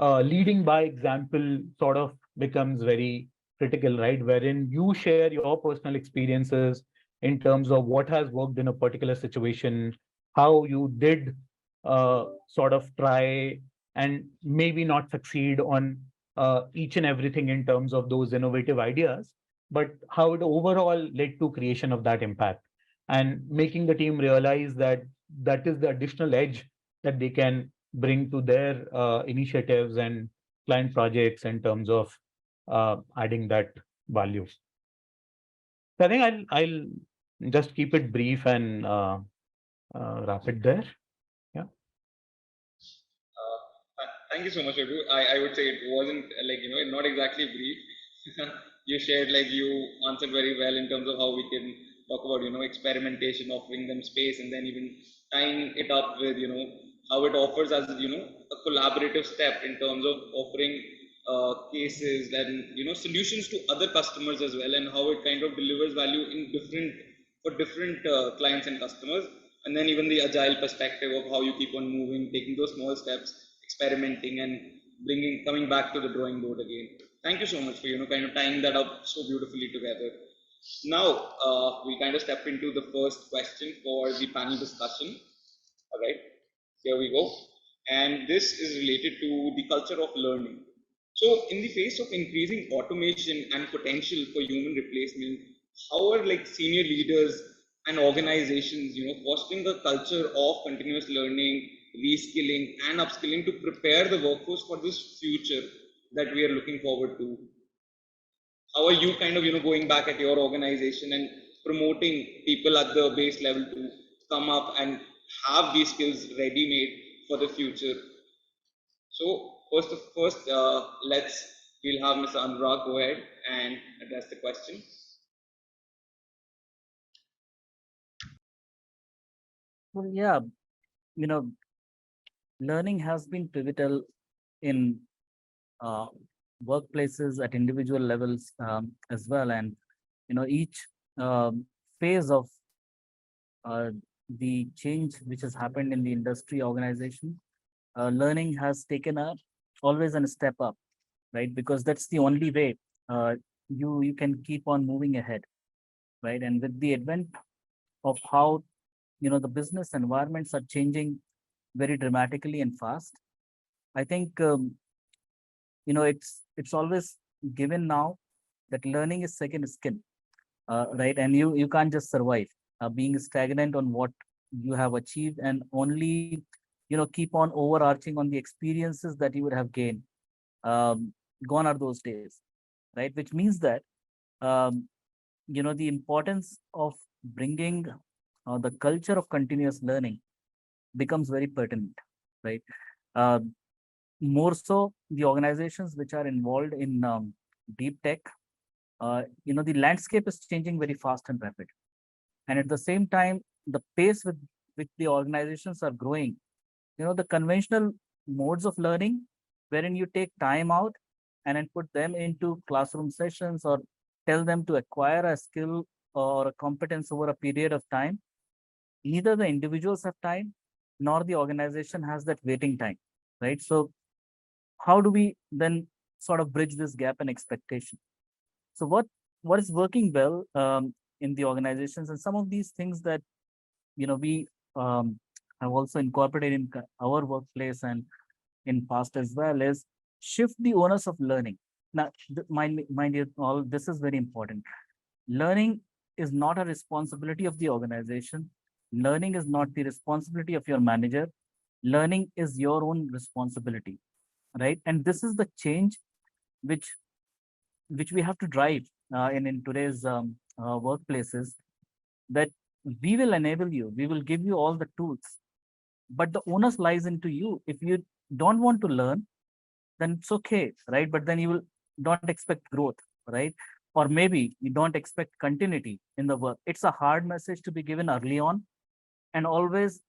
leading by example sort of becomes very critical, right? Wherein you share your personal experiences in terms of what has worked in a particular situation, how you did sort of try and maybe not succeed on each and everything in terms of those innovative ideas, but how it overall led to creation of that impact and making the team realize that that is the additional edge that they can bring to their initiatives and client projects in terms of adding that value. So I think I'll just keep it brief and wrap it there. Yeah. Thank you so much, Raghu. I would say it wasn't like, not exactly brief. You shared, like, you answered very well in terms of how we can talk about, experimentation, offering them space, and then even tying it up with, how it offers us, a collaborative step in terms of offering cases and, solutions to other customers as well, and how it kind of delivers value in different clients and customers. And then even the agile perspective of how you keep on moving, taking those small steps, experimenting, and coming back to the drawing board again. Thank you so much for kind of tying that up so beautifully together. Now we'll kind of step into the first question for the panel discussion. All right, here we go. And this is related to the culture of learning. So in the face of increasing automation and potential for human replacement, how are like senior leaders and organizations, fostering a culture of continuous learning, reskilling and upskilling to prepare the workforce for this future that we are looking forward to? How are you kind of, going back at your organization and promoting people at the base level to come up and have these skills ready-made for the future? So we'll have Mr. Anurag go ahead and address the question. Well, yeah, learning has been pivotal in workplaces at individual levels as well, and each phase of the change which has happened in the industry organization, learning has taken always a step up, right? Because that's the only way you can keep on moving ahead, right? And with the advent of how the business environments are changing very dramatically and fast, I think it's always given now that learning is second skin, right? And you can't just survive being stagnant on what you have achieved and only keep on overarching on the experiences that you would have gained. Gone are those days, right? Which means that the importance of bringing the culture of continuous learning becomes very pertinent, right? more so the organizations which are involved in deep tech, the landscape is changing very fast and rapid. And at the same time, the pace with which the organizations are growing, the conventional modes of learning, wherein you take time out and then put them into classroom sessions or tell them to acquire a skill or a competence over a period of time, neither the individuals have time nor the organization has that waiting time, right? So how do we then sort of bridge this gap in expectation? So what is working well in the organizations, and some of these things that we have also incorporated in our workplace and in past as well, is shift the onus of learning. Now, mind you, all this is very important. Learning is not a responsibility of the organization. Learning is not the responsibility of your manager. Learning is your own responsibility, right? And this is the change which we have to drive in today's workplaces, that we will enable you, we will give you all the tools, but the onus lies into you. If you don't want to learn, then it's okay, right? But then you will don't expect growth, right? Or maybe you don't expect continuity in the work. It's a hard message to be given early on, and always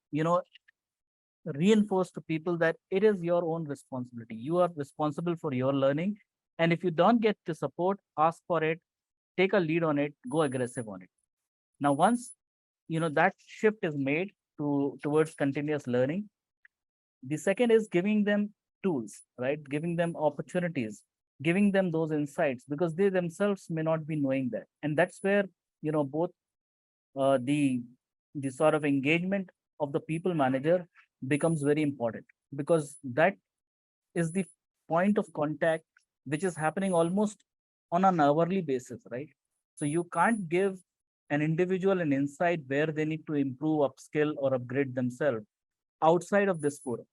reinforce to people that it is your own responsibility. You are responsible for your learning, and if you don't get the support, ask for it, take a lead on it, go aggressive on it. Now, once that shift is made towards continuous learning, the second is giving them tools, right? Giving them opportunities, giving them those insights, because they themselves may not be knowing that. And that's where both the sort of engagement of the people manager becomes very important, because that is the point of contact which is happening almost on an hourly basis, right? So you can't give an individual an insight where they need to improve, upskill, or upgrade themselves outside of this forum,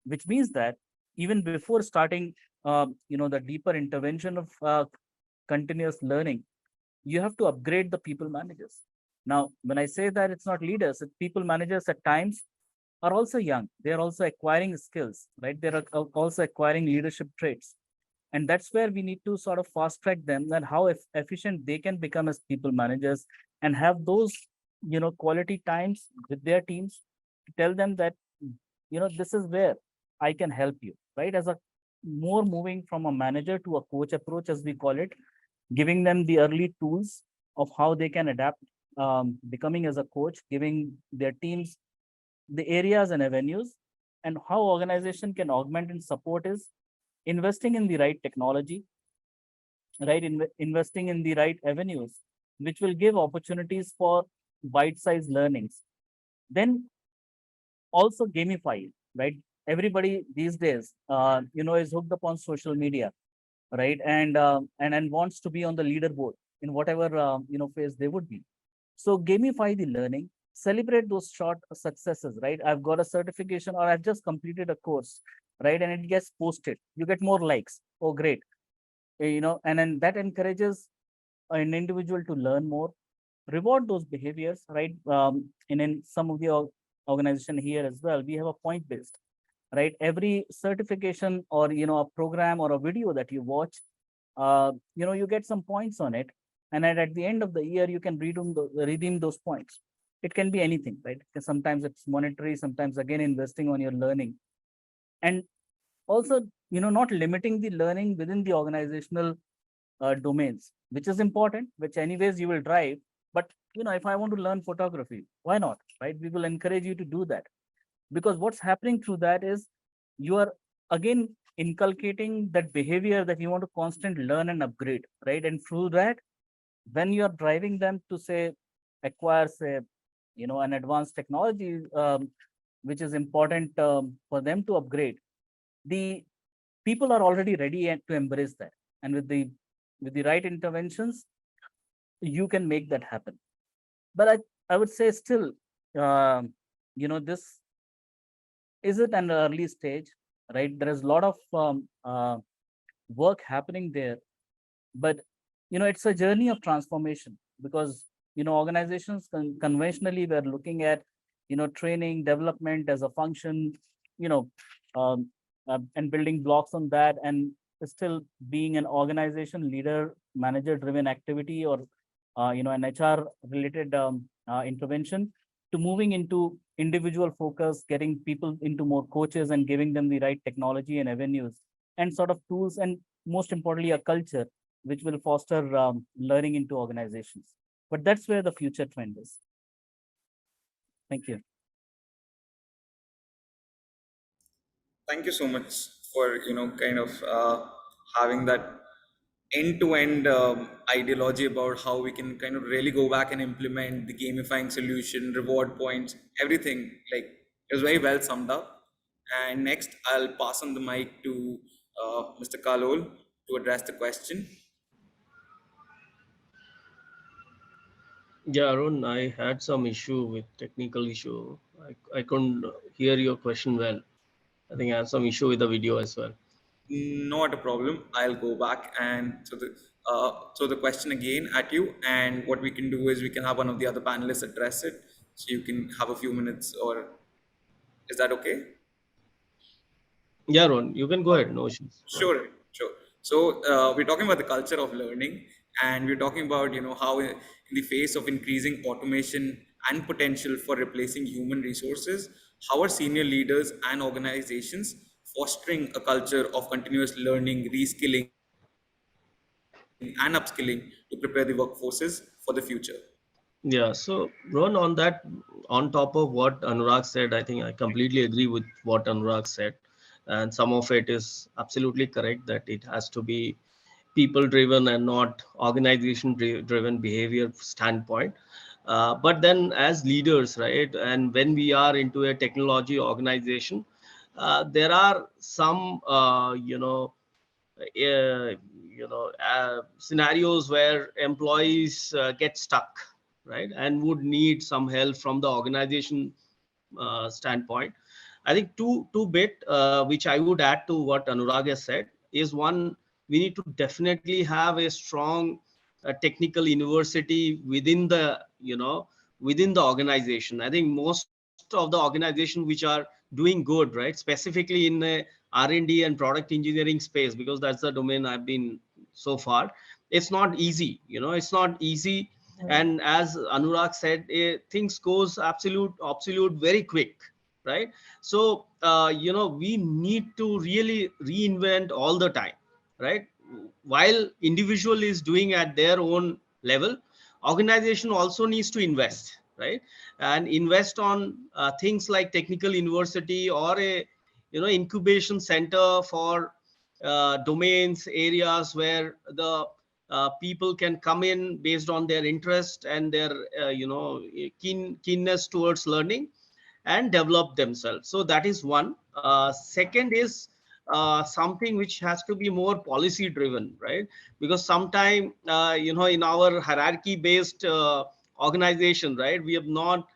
which means that even before starting, the deeper intervention of continuous learning, you have to upgrade the people managers. Now, when I say that, it's not leaders, it's people managers at times are also young. They're also acquiring skills, right? They're also acquiring leadership traits. And that's where we need to sort of fast track them, that how efficient they can become as people managers, and have those, quality times with their teams to tell them that, this is where I can help you, right? As a more moving from a manager to a coach approach, as we call it, giving them the early tools of how they can adapt, becoming as a coach, giving their teams the areas and avenues, and how organization can augment and support is investing in the right technology, right? Investing in the right avenues, which will give opportunities for bite-sized learnings. Then also gamify, right? Everybody these days, is hooked upon social media, right? And wants to be on the leaderboard in whatever phase they would be. So gamify the learning, celebrate those short successes, right? I've got a certification, or I've just completed a course, right? And it gets posted. You get more likes. Oh, great. And then that encourages an individual to learn more. Reward those behaviors, right? And in some of the organization here as well, we have a point based, right? Every certification, or a program or a video that you watch, you get some points on it, and at the end of the year you can redeem those points. It can be anything, right? Sometimes it's monetary, sometimes again investing on your learning. And also, not limiting the learning within the organizational domains, which is important, which anyways you will drive. But if I want to learn photography, why not, right? We will encourage you to do that, because what's happening through that is you are again inculcating that behavior that you want to constantly learn and upgrade, right? And through that, when you are driving them to say acquire, say, an advanced technology, which is important for them to upgrade, the people are already ready to embrace that. And with the right interventions, you can make that happen. But I would say still, this is it an early stage, right? There is a lot of work happening there, but it's a journey of transformation, because organizations conventionally were looking at training development as a function, you know um, and building blocks on that, and still being an organization leader, manager driven activity, or an HR related intervention, to moving into individual focus, getting people into more coaches and giving them the right technology and avenues and sort of tools, and most importantly, a culture which will foster learning into organizations. But that's where the future trend is. Thank you. Thank you so much for kind of having that end-to-end ideology about how we can kind of really go back and implement the gamifying solution, reward points, everything. Like, it was very well summed up. And next, I'll pass on the mic to Mr. Kalol to address the question. Yeah, Arun, I had some issue with technical issue. I couldn't hear your question well. I think I had some issue with the video as well. Not a problem. I'll go back and so the question again at you. And what we can do is we can have one of the other panelists address it, so you can have a few minutes. Or is that okay? Yeah, Arun, you can go ahead. No issues. Sure, sure. So we're talking about the culture of learning, and we're talking about how in the face of increasing automation and potential for replacing human resources, how are senior leaders and organizations fostering a culture of continuous learning, reskilling, and upskilling to prepare the workforces for the future? Yeah, so Ron, on that, on top of what Anurag said, I think I completely agree with what Anurag said. And some of it is absolutely correct, that it has to be people driven and not organization driven behavior standpoint. But then as leaders, right, and when we are into a technology organization, there are some, scenarios where employees get stuck, right, and would need some help from the organization standpoint. I think two bit which I would add to what Anurag has said is, one, we need to definitely have a strong technical university within the within the organization. I think most of the organizations which are doing good, right, specifically in the R&D and product engineering space, because that's the domain I've been so far, it's not easy, it's not easy. And as Anurag said, things goes absolute very quick, right? So we need to really reinvent all the time, right? While individual is doing at their own level, organization also needs to invest, right, and invest on things like technical university or a incubation center for domains, areas where the people can come in based on their interest and their keenness towards learning and develop themselves. So that is one. Second is something which has to be more policy driven, right? Because sometime in our hierarchy based organization, right, we have not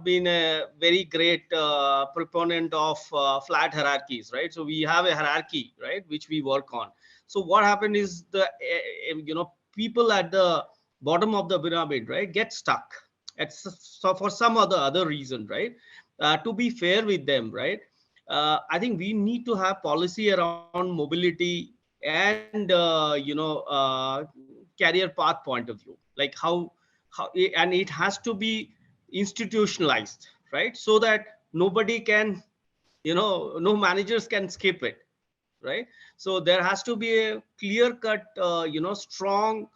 been a very great proponent of flat hierarchies, right? So we have a hierarchy, right, which we work on. So what happened is the people at the bottom of the pyramid, right, get stuck so for some other reason, right? To be fair with them, right, I think we need to have policy around mobility and career path point of view, like how and it has to be institutionalized, right, so that nobody can no managers can skip it, right? So there has to be a clear cut strong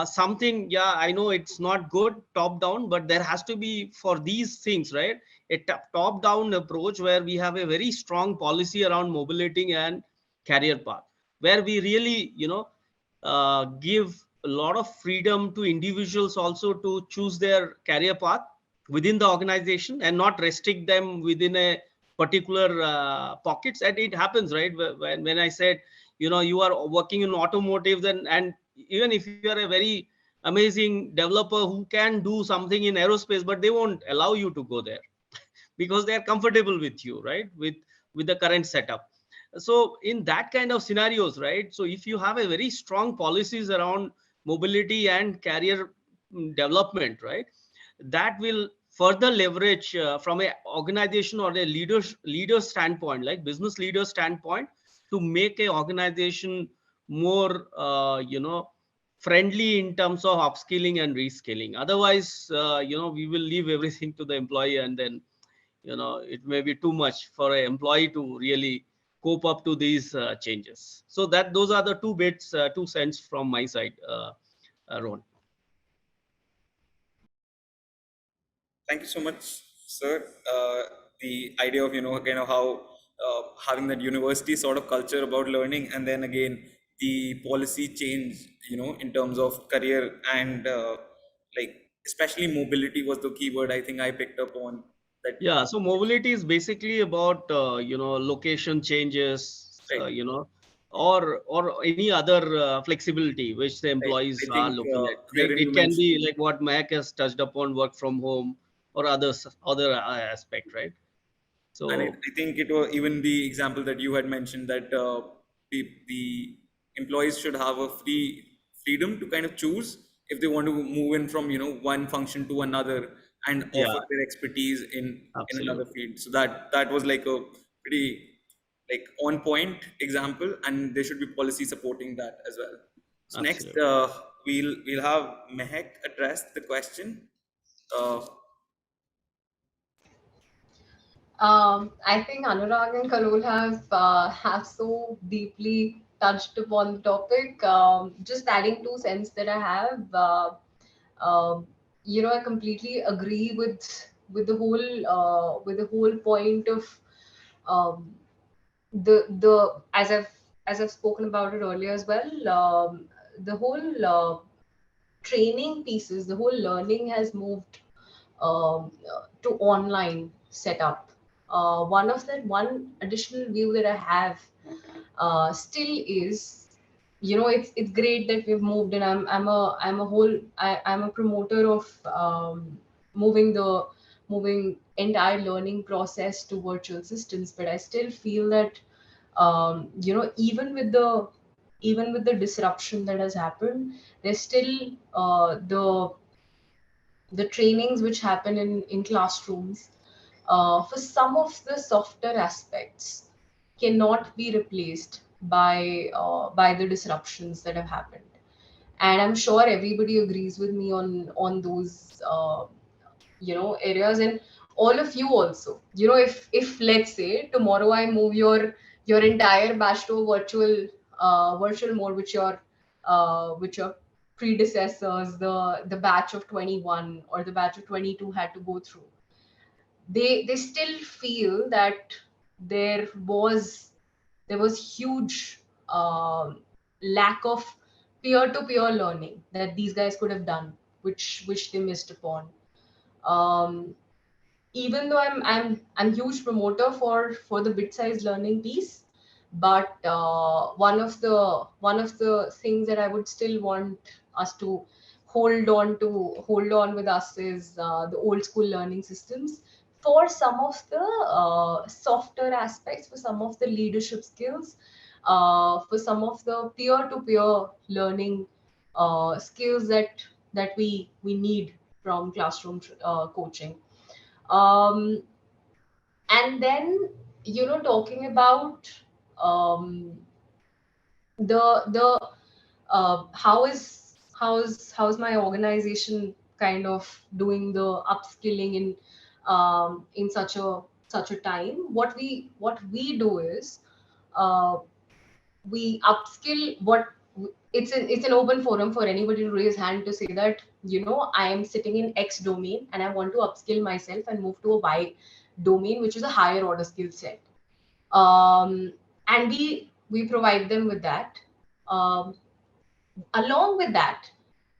something. Yeah, I know it's not good top down, but there has to be for these things, right, a top down approach where we have a very strong policy around mobility and career path, where we really give a lot of freedom to individuals also to choose their career path within the organization and not restrict them within a particular pockets. And it happens, right, when I said you are working in automotive, then, and even if you are a very amazing developer who can do something in aerospace, but they won't allow you to go there because they are comfortable with you, right, with the current setup. So in that kind of scenarios, right, so if you have a very strong policies around mobility and career development, right, that will further leverage from a organization or a leader standpoint, like business leader standpoint, to make a organization more friendly in terms of upskilling and reskilling. Otherwise, we will leave everything to the employee, and then it may be too much for an employee to really cope up to these changes. So those are the two cents from my side, Rohan. Thank you so much, sir. The idea of, kind of how having that university sort of culture about learning, and then again, the policy change, in terms of career and like, especially mobility was the keyword I think I picked up on. That, Yeah, so mobility is basically about location changes, right, or any other flexibility which the right. employees I are think looking at, right? wherein you It can be mentioned, like what Mac has touched upon, work from home, or other aspect, right? and So I think it was even the example that you had mentioned, that the employees should have a freedom to kind of choose if they want to move in from, one function to another, and yeah, offer their expertise in another absolutely, field. So that was like a pretty, like, on point example, and there should be policy supporting that as well. So next, absolutely. we'll have Mehak address the question. Uh, I think Anurag and Kalol have so deeply touched upon the topic. Just adding 2 cents that I have. I completely agree with the whole point of um, the as I've spoken about it earlier as well. The whole training pieces, the whole learning has moved to online setup. One additional view that I have still is, it's great that we've moved, and I'm a promoter of moving entire learning process to virtual systems. But I still feel that even with the disruption that has happened, there's still the trainings which happen in classrooms for some of the softer aspects cannot be replaced by the disruptions that have happened. And I'm sure everybody agrees with me on those areas, and all of you also. If let's say tomorrow I move your entire batch to a virtual mode, which your predecessors, the batch of 21 or the batch of 22 had to go through, they still feel that there was huge lack of peer-to-peer learning that these guys could have done, which they missed upon. um, Even though I'm huge promoter for the bit-sized learning piece, but one of the things that I would still want us to hold on with us is the old school learning systems for some of the softer aspects, for some of the leadership skills, for some of the peer-to-peer learning skills that we need from classroom coaching. um, and then, talking about um, the how's my organization kind of doing the upskilling in such a time. What we do is, uh, we upskill. It's an open forum for anybody to raise hand to say that, I am sitting in X domain and I want to upskill myself and move to a Y domain, which is a higher order skill set. And we provide them with that. Along with that,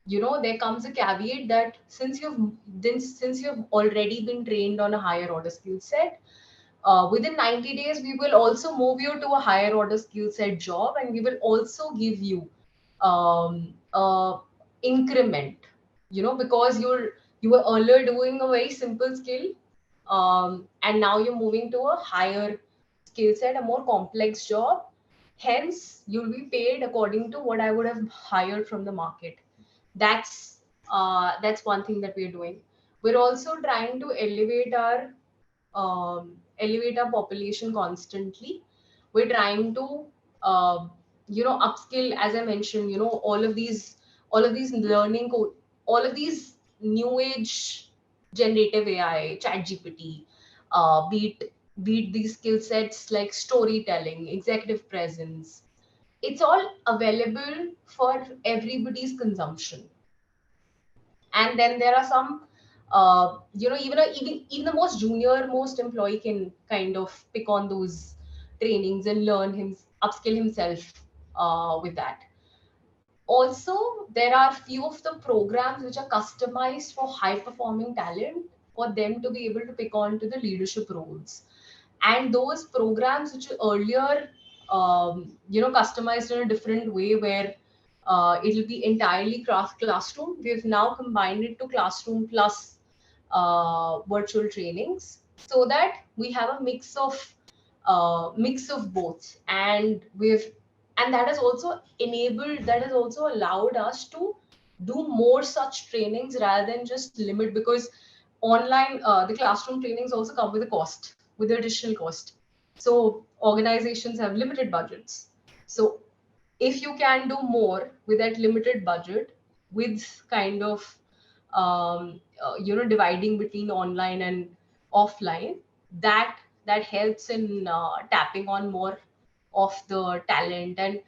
there comes a caveat that since you've already been trained on a higher order skill set, within 90 days we will also move you to a higher order skill set job, and we will also give you increment, because you were earlier doing a very simple skill, and now you're moving to a higher skill set, a more complex job. Hence, you'll be paid according to what I would have hired from the market. That's one thing that we're doing. We're also trying to elevate our population constantly. We're trying to upskill, as I mentioned, all of these all of these new age generative AI, chat GPT, beat these skill sets like storytelling, executive presence. It's all available for everybody's consumption. And then there are some even the most junior most employee can kind of pick on those trainings and learn him upskill himself with that. Also, there are few of the programs which are customized for high performing talent for them to be able to pick on to the leadership roles. And those programs which are earlier customized in a different way, where it'll be entirely classroom, we've now combined it to classroom plus virtual trainings, so that we have a mix of both. And that has also that has also allowed us to do more such trainings rather than just limit, because online the classroom trainings also come with a cost, with the additional cost. So organizations have limited budgets. So if you can do more with that limited budget, with kind of dividing between online and offline, that helps in tapping on more of the talent. And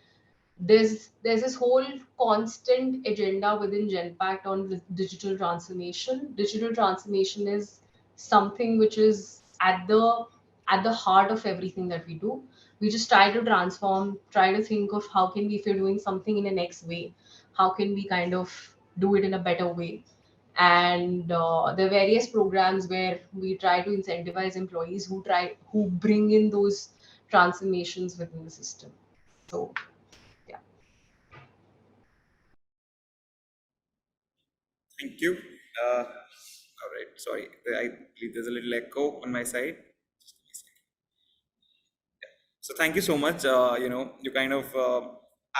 there's this whole constant agenda within Genpact on digital transformation. Digital transformation is something which is at the heart of everything that we do. We just try to transform, try to think of how can we, if you're doing something in the next way, how can we kind of do it in a better way. And there are various programs where we try to incentivize employees who bring in those transformations within the system. So yeah. Thank you. All right. Sorry, I believe there's a little echo on my side. Just give me a second. So thank you so much. You kind of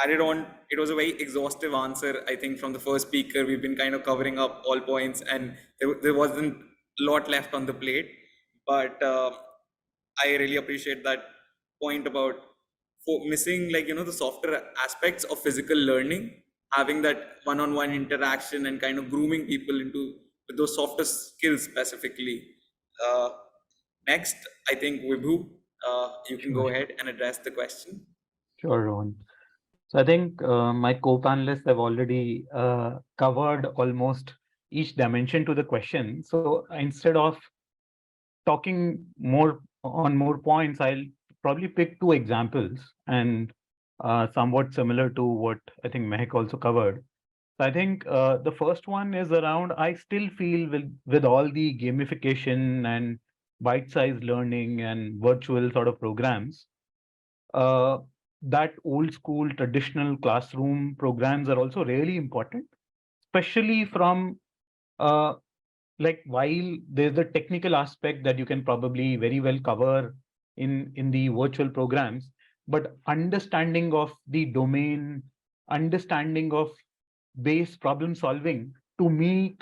added on. It was a very exhaustive answer, I think, from the first speaker. We've been kind of covering up all points, and there wasn't a lot left on the plate. But I really appreciate that point about missing, like, the softer aspects of physical learning, having that one-on-one interaction and kind of grooming people into those softer skills specifically. Uh, Next, I think Vibhu, you can go ahead and address the question. Sure, Rohan. So I think my co-panelists have already covered almost each dimension to the question. So instead of talking more on more points, I'll probably pick two examples and somewhat similar to what I think Mehak also covered. So I think the first one is around, I still feel with all the gamification and bite-sized learning and virtual sort of programs, uh, that old school traditional classroom programs are also really important, especially from like, while there's the technical aspect that you can probably very well cover in the virtual programs, but understanding of the domain, understanding of base problem solving, to me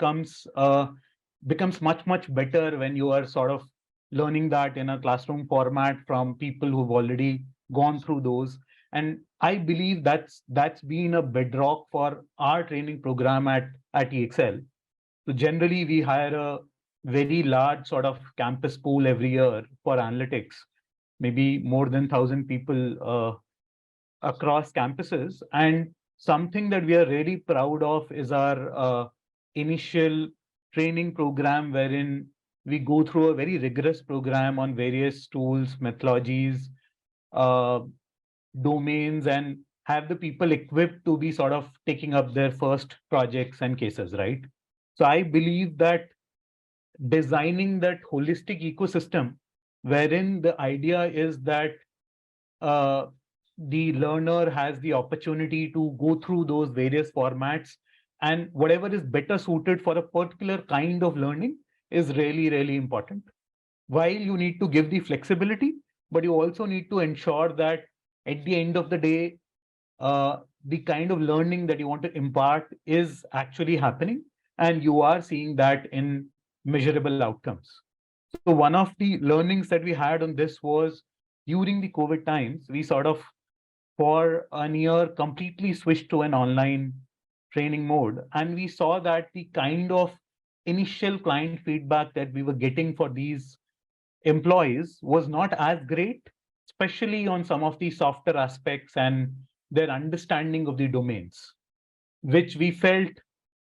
becomes much better when you are sort of learning that in a classroom format from people who've already gone through those. And I believe that's been a bedrock for our training program at EXL. So generally, we hire a very large sort of campus pool every year for analytics, maybe more than 1,000 people across campuses. And something that we are really proud of is our initial training program, wherein we go through a very rigorous program on various tools, methodologies, uh, domains, and have the people equipped to be sort of taking up their first projects and cases, right? So I believe that designing that holistic ecosystem, wherein the idea is that uh, the learner has the opportunity to go through those various formats, and whatever is better suited for a particular kind of learning is really important. While you need to give the flexibility, but you also need to ensure that at the end of the day, the kind of learning that you want to impart is actually happening, and you are seeing that in measurable outcomes. So one of the learnings that we had on this was during the COVID times, we sort of for a year completely switched to an online training mode. And we saw that the kind of initial client feedback that we were getting for these employees was not as great, especially on some of the softer aspects and their understanding of the domains, which we felt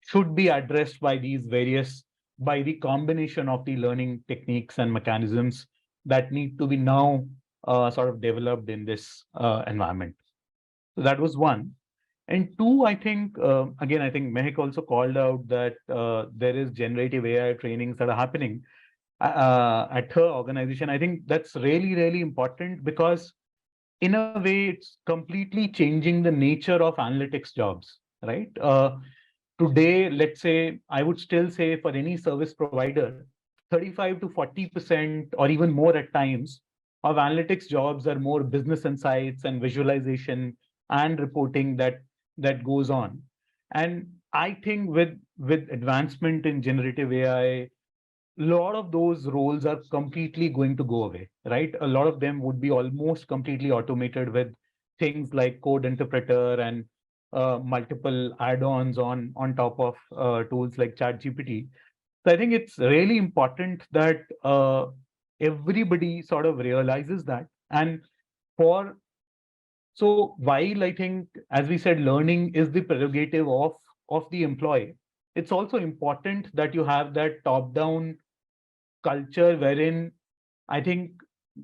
should be addressed by these various, by the combination of the learning techniques and mechanisms that need to be now sort of developed in this environment. So that was one. And two, I think, again, I think Mehak also called out that there is generative AI trainings that are happening at her organization. I think that's really, really important because in a way, it's completely changing the nature of analytics jobs, right? Today, let's say, I would still say for any service provider, 35 to 40% or even more at times of analytics jobs are more business insights and visualization and reporting that goes on. And I think with advancement in generative AI, a lot of those roles are completely going to go away, right? A lot of them would be almost completely automated with things like code interpreter and multiple add-ons on top of tools like ChatGPT. So I think it's really important that everybody sort of realizes that. And for so while I think, as we said, learning is the prerogative of the employee, it's also important that you have that top-down culture wherein I think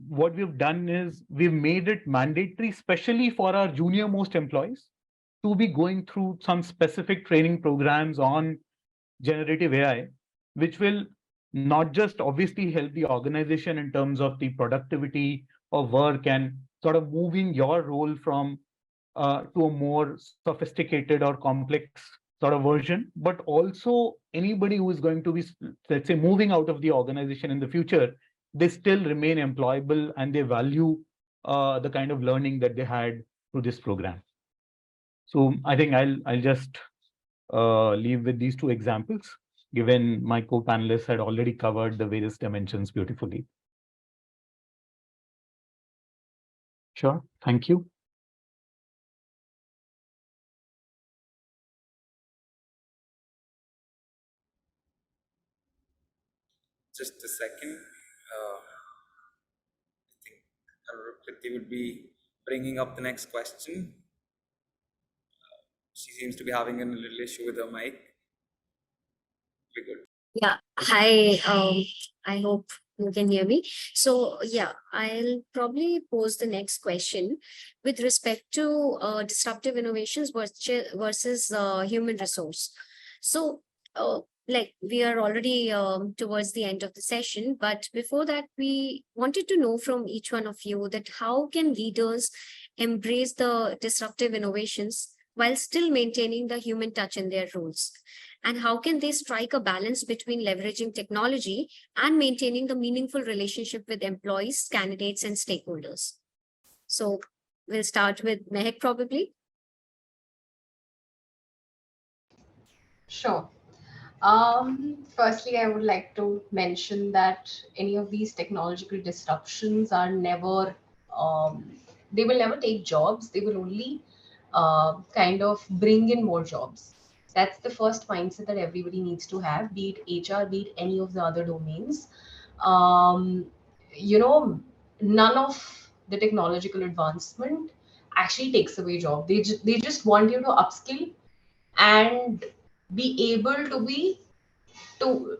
what we've done is we've made it mandatory, especially for our junior most employees, to be going through some specific training programs on generative AI, which will not just obviously help the organization in terms of the productivity of work and sort of moving your role from to a more sophisticated or complex sort of version, but also anybody who is going to be, let's say, moving out of the organization in the future, they still remain employable and they value the kind of learning that they had through this program. So I think I'll just leave with these two examples, given my co-panelists had already covered the various dimensions beautifully. Sure, thank you. Just a second. I think Priti would be bringing up the next question. She seems to be having a little issue with her mic. Be good. Yeah. Hi. I hope you can hear me. So yeah, I'll probably pose the next question with respect to disruptive innovations versus human resource. So like we are already towards the end of the session, but before that, we wanted to know from each one of you that how can leaders embrace the disruptive innovations while still maintaining the human touch in their roles? And how can they strike a balance between leveraging technology and maintaining the meaningful relationship with employees, candidates, and stakeholders? So we'll start with Mehak probably. Sure. Firstly, I would like to mention that any of these technological disruptions are never, they will never take jobs. They will only kind of bring in more jobs. That's the first mindset that everybody needs to have, be it HR, be it any of the other domains. Um, you know, none of the technological advancement actually takes away job. They just want you to upskill and be able to be to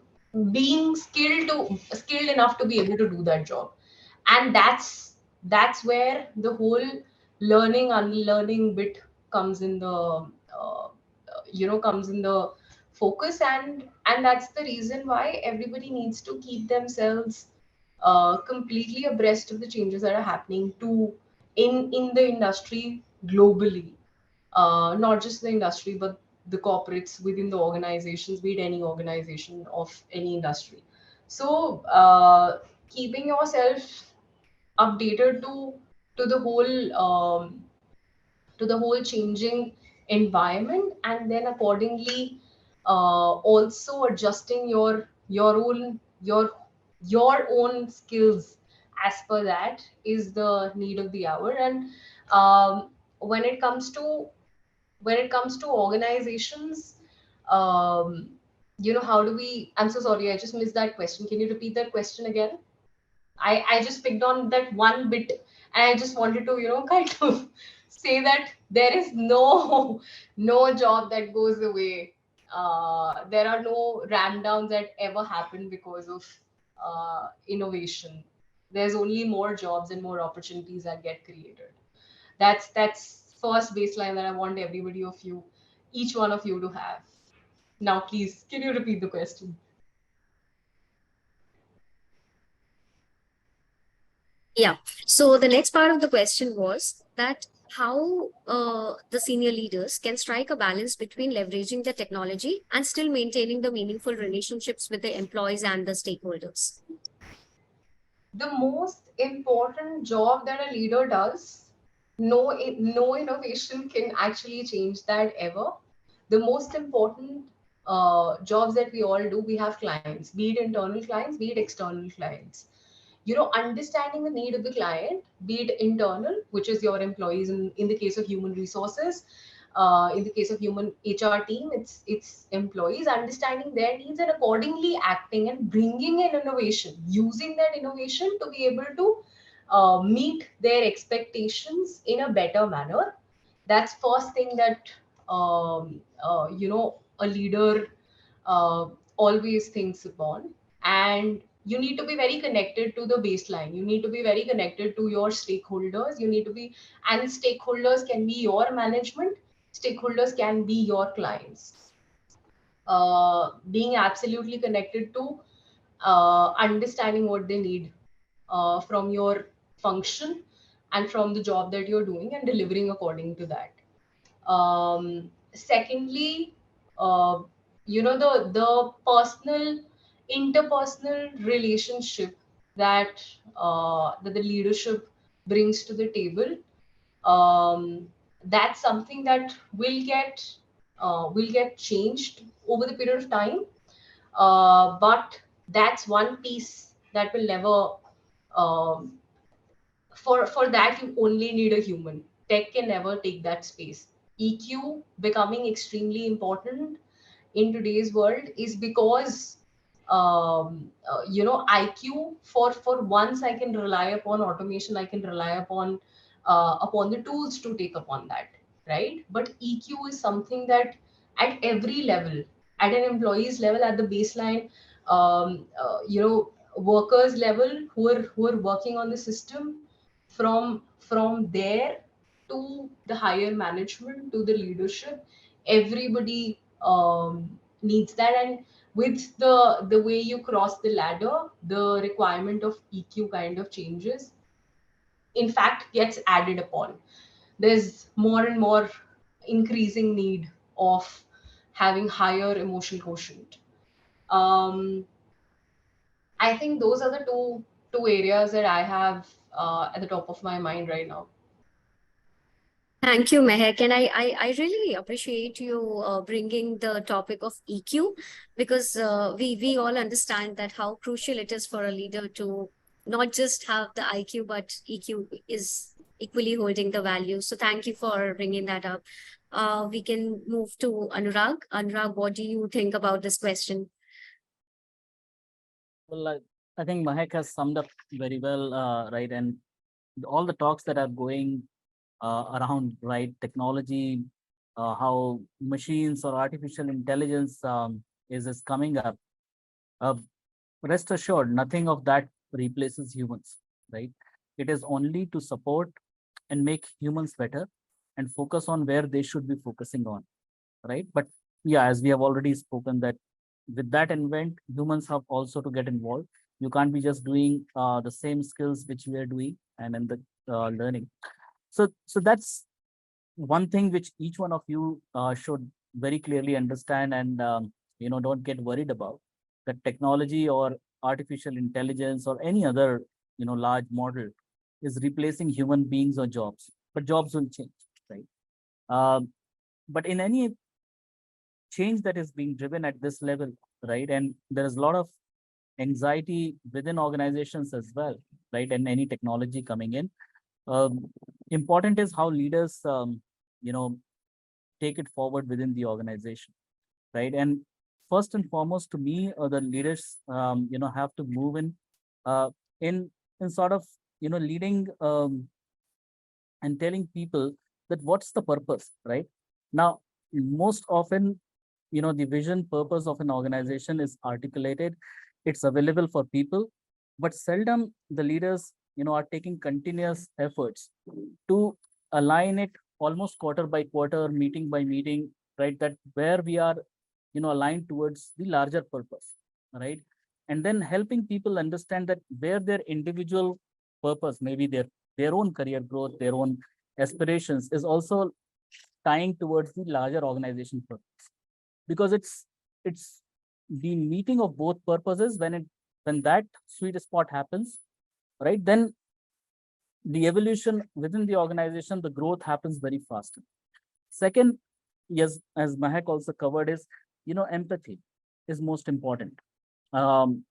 being skilled enough to be able to do that job. And that's where the whole learning unlearning bit comes in the comes in the focus. And that's the reason why everybody needs to keep themselves completely abreast of the changes that are happening to in the industry globally, not just the industry but the corporates within the organizations, be it any organization of any industry. So keeping yourself updated to the whole to the whole changing environment, and then accordingly also adjusting your own skills as per that is the need of the hour. And when it comes to organizations, um, how do we, I'm so sorry, I just missed that question. Can you repeat that question again? I just picked on that one bit, and I just wanted to, kind of say that there is no job that goes away. There are no ram downs that ever happen because of innovation. There's only more jobs and more opportunities that get created. That's first baseline that I want everybody of you, each one of you to have. Now, please, can you repeat the question? Yeah. So the next part of the question was that how the senior leaders can strike a balance between leveraging the technology and still maintaining the meaningful relationships with the employees and the stakeholders. The most important job that a leader does, no innovation can actually change that ever. The most important jobs that we all do, we have clients, be it internal clients, be it external clients. Understanding the need of the client, be it internal, which is your employees in the case of human resources, in the case of human HR team, it's employees, understanding their needs and accordingly acting and bringing in innovation, using that innovation to be able to meet their expectations in a better manner. That's first thing that a leader always thinks upon. And you need to be very connected to the baseline, you need to be very connected to your stakeholders, you need to be, and stakeholders can be your management, stakeholders can be your clients. Being absolutely connected to understanding what they need from your function and from the job that you're doing, and delivering according to that. Secondly, uh, the personal, interpersonal relationship that that the leadership brings to the table. That's something that will get changed over the period of time. But that's one piece that will never. Um, for that, you only need a human. Tech can never take that space. EQ becoming extremely important in today's world is because IQ, for once I can rely upon automation, I can rely upon the tools to take upon that, right? But EQ is something that at every level, at an employee's level, at the baseline, workers level, who are working on the system, from there to the higher management to the leadership, everybody needs that. And with the way you cross the ladder, the requirement of EQ kind of changes, in fact gets added upon. There's more and more increasing need of having higher emotional quotient. um, I think those are the two areas that I have at the top of my mind right now. Thank you, Mehak. And I really appreciate you bringing the topic of EQ, because we all understand that how crucial it is for a leader to not just have the IQ, but EQ is equally holding the value. So thank you for bringing that up. We can move to Anurag. Anurag, what do you think about this question? Well, I think Mahek has summed up very well, right? And all the talks that are going around, right, technology, how machines or artificial intelligence is coming up. Uh, Rest assured, nothing of that replaces humans, right? It is only to support and make humans better and focus on where they should be focusing on, right? But yeah, as we have already spoken, that with that invent, humans have also to get involved. You can't be just doing the same skills which we are doing and in the learning. So that's one thing which each one of you should very clearly understand, and don't get worried about that technology or artificial intelligence or any other large model is replacing human beings or jobs, but jobs will change, right? But in any change that is being driven at this level, right, and there is a lot of anxiety within organizations as well, right? And any technology coming in. Important is how leaders, you know, take it forward within the organization, right? And first and foremost, to me, the leaders, you know, have to move uh, in in sort of, you know, leading and telling people that what's the purpose, right? Now, most often, you know, the vision purpose of an organization is articulated, it's available for people, but seldom the leaders, you know, are taking continuous efforts to align it almost quarter by quarter, meeting by meeting, right? That where we are, you know, aligned towards the larger purpose, right? And then helping people understand that where their individual purpose, maybe their own career growth, their own aspirations, is also tying towards the larger organization purpose, because it's the meeting of both purposes. When that sweet spot happens, right, then the evolution within the organization, the growth happens very fast. Second, yes, as Mahek also covered, is, you know, empathy is most important. um,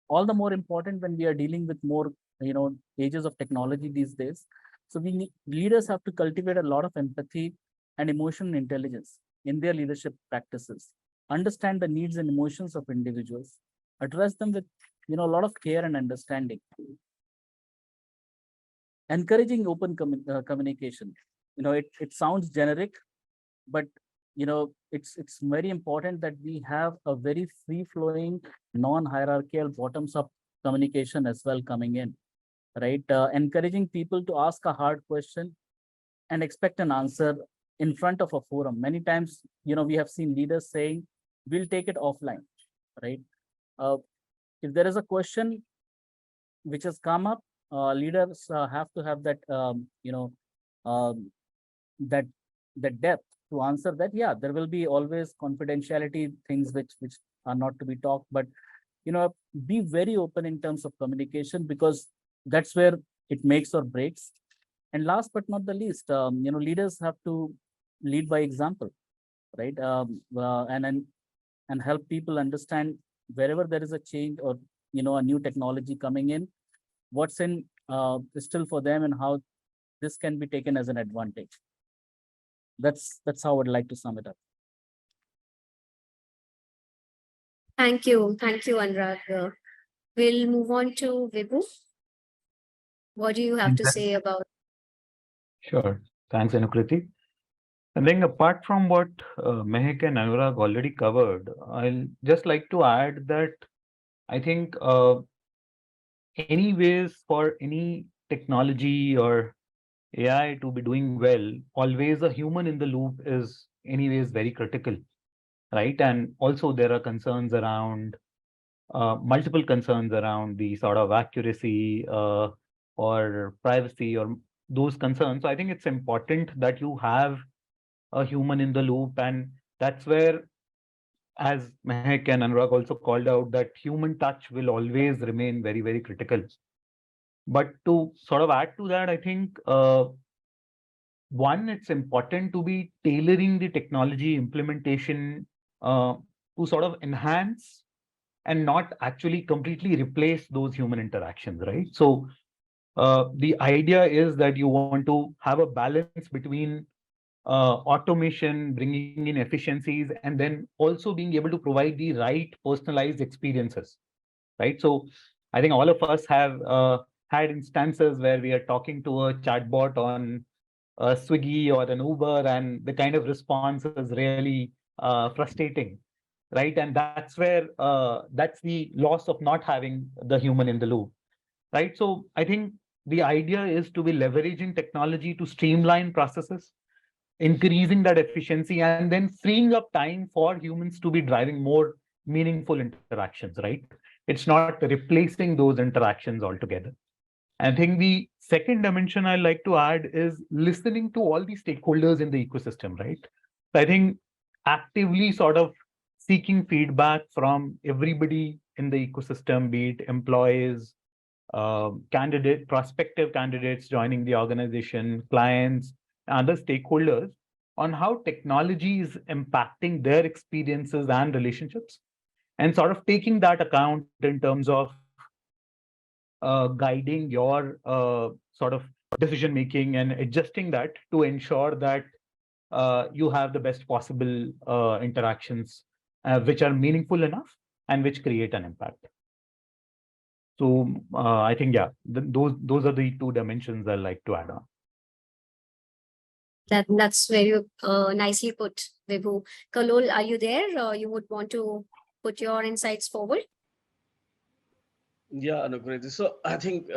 all the more important when we are dealing with more, you know, ages of technology these days. So leaders have to cultivate a lot of empathy and emotional intelligence in their leadership practices, understand the needs and emotions of individuals, address them with, you know, a lot of care and understanding, encouraging open communication. You know, it sounds generic, but, you know, it's very important that we have a very free flowing, non-hierarchical, bottoms up communication as well coming in, right? Encouraging people to ask a hard question and expect an answer in front of a forum. Many times, you know, we have seen leaders saying, we'll take it offline, right? uh, if there is a question which has come up, leaders have to have that, you know, um, that that depth to answer that. Yeah, there will be always confidentiality things which are not to be talked, but, you know, be very open in terms of communication, because that's where it makes or breaks. And last but not the least, you know, leaders have to lead by example, right? And help people understand wherever there is a change or, you know, a new technology coming in, what's in still for them and how this can be taken as an advantage. That's how I would like to sum it up. Thank you, Anurag. We'll move on to Vibhu. What do you have to say about? Sure. Thanks, Anukriti. I think apart from what Mehak and Anurag already covered, I'll just like to add that I think anyways for any technology or AI to be doing well, always a human in the loop is anyways very critical, right? And also there are concerns around multiple concerns around the sort of accuracy or privacy or those concerns. So I think it's important that you have a human in the loop, and that's where, as Mehak and Anurag also called out, that human touch will always remain very, very critical. But to sort of add to that, I think one, it's important to be tailoring the technology implementation to sort of enhance and not actually completely replace those human interactions, right? So the idea is that you want to have a balance between automation, bringing in efficiencies, and then also being able to provide the right personalized experiences, right? So I think all of us have had instances where we are talking to a chatbot on Swiggy or an Uber, and the kind of response is really frustrating, right? And that's where that's the loss of not having the human in the loop, right? So I think the idea is to be leveraging technology to streamline processes, increasing that efficiency, and then freeing up time for humans to be driving more meaningful interactions, right? It's not replacing those interactions altogether. I think the second dimension I like to add is listening to all the stakeholders in the ecosystem, right? So I think actively sort of seeking feedback from everybody in the ecosystem, be it employees, prospective candidates joining the organization, clients, and other stakeholders on how technology is impacting their experiences and relationships, and sort of taking that account in terms of guiding your sort of decision making and adjusting that to ensure that you have the best possible interactions which are meaningful enough and which create an impact. So I think, yeah, those are the two dimensions I like to add on. That's very nicely put, Vibhu. Kalol, are you there? You would want to put your insights forward? Yeah, Anugrit. So I think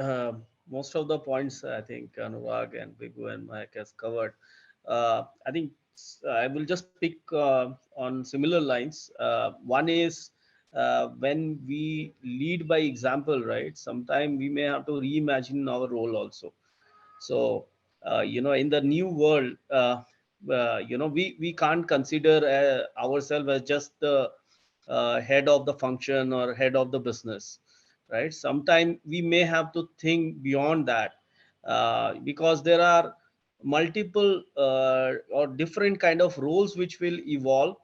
most of the points I think Anurag and Vibhu and Mike has covered. I think I will just pick on similar lines. One is when we lead by example, right? Sometimes we may have to reimagine our role also. So in the new world, we can't consider ourselves as just the head of the function or head of the business, right? Sometimes we may have to think beyond that, because there are multiple or different kind of roles which will evolve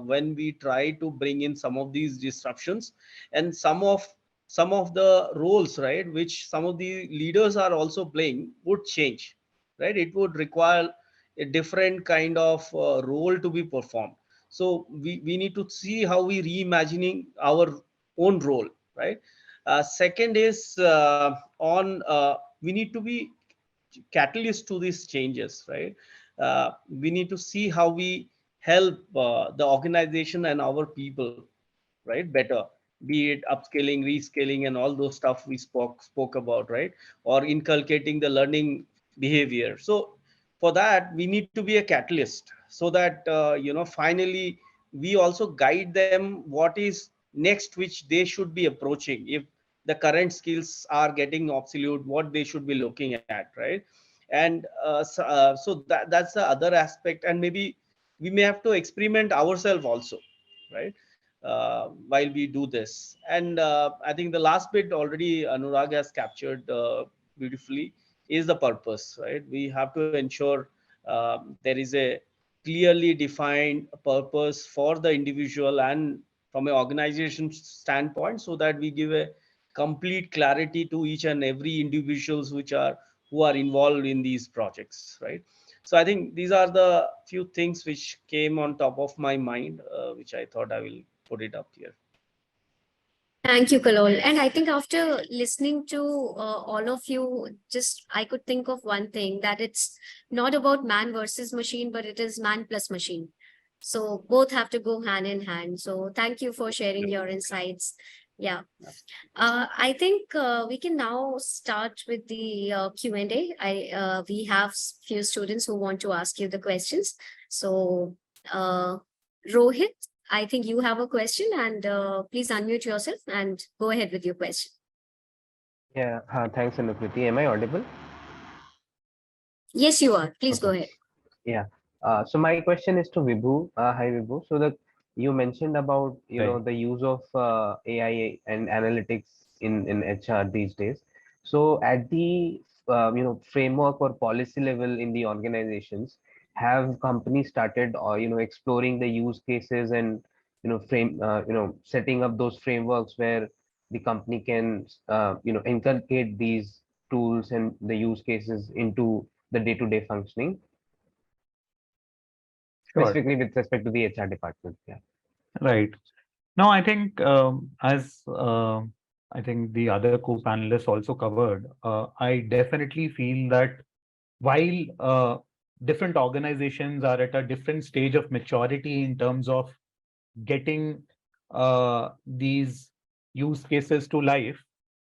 when we try to bring in some of these disruptions, and some of the roles, right, which some of the leaders are also playing would change, right? It would require a different kind of role to be performed. So we need to see how we reimagining our own role, right? Second is we need to be catalyst to these changes, right? We need to see how we help the organization and our people, right, better, be it upscaling, rescaling, and all those stuff we spoke about, right, or inculcating the learning behavior. So for that we need to be a catalyst, so that finally we also guide them what is next which they should be approaching. If the current skills are getting obsolete, what they should be looking at, right? And so that's the other aspect. And maybe we may have to experiment ourselves also, right, while we do this. And I think the last bit already Anurag has captured beautifully, is the purpose, right? We have to ensure there is a clearly defined purpose for the individual and from an organization standpoint, so that we give a complete clarity to each and every individuals who are involved in these projects, right? So I think these are the few things which came on top of my mind, which I thought I will put it up here. Thank you, Kalol. And I think after listening to all of you, just I could think of one thing, that it's not about man versus machine, but it is man plus machine. So both have to go hand in hand. So thank you for sharing your insights. Yeah. I think we can now start with the Q&A. We have few students who want to ask you the questions. So Rohit, I think you have a question, and please unmute yourself and go ahead with your question. Yeah, thanks, Anukriti. Am I audible? Yes, you are. Please go ahead. Yeah. So my question is to Vibhu. Hi, Vibhu. So that you mentioned about the use of AI and analytics in HR these days. So at the framework or policy level in the organizations, have companies started exploring the use cases and setting up those frameworks where the company can inculcate these tools and the use cases into the day-to-day functioning, specifically with respect to the HR department? Yeah. Right. No, I think as I think the other co-panelists also covered, I definitely feel that while different organizations are at a different stage of maturity in terms of getting these use cases to life,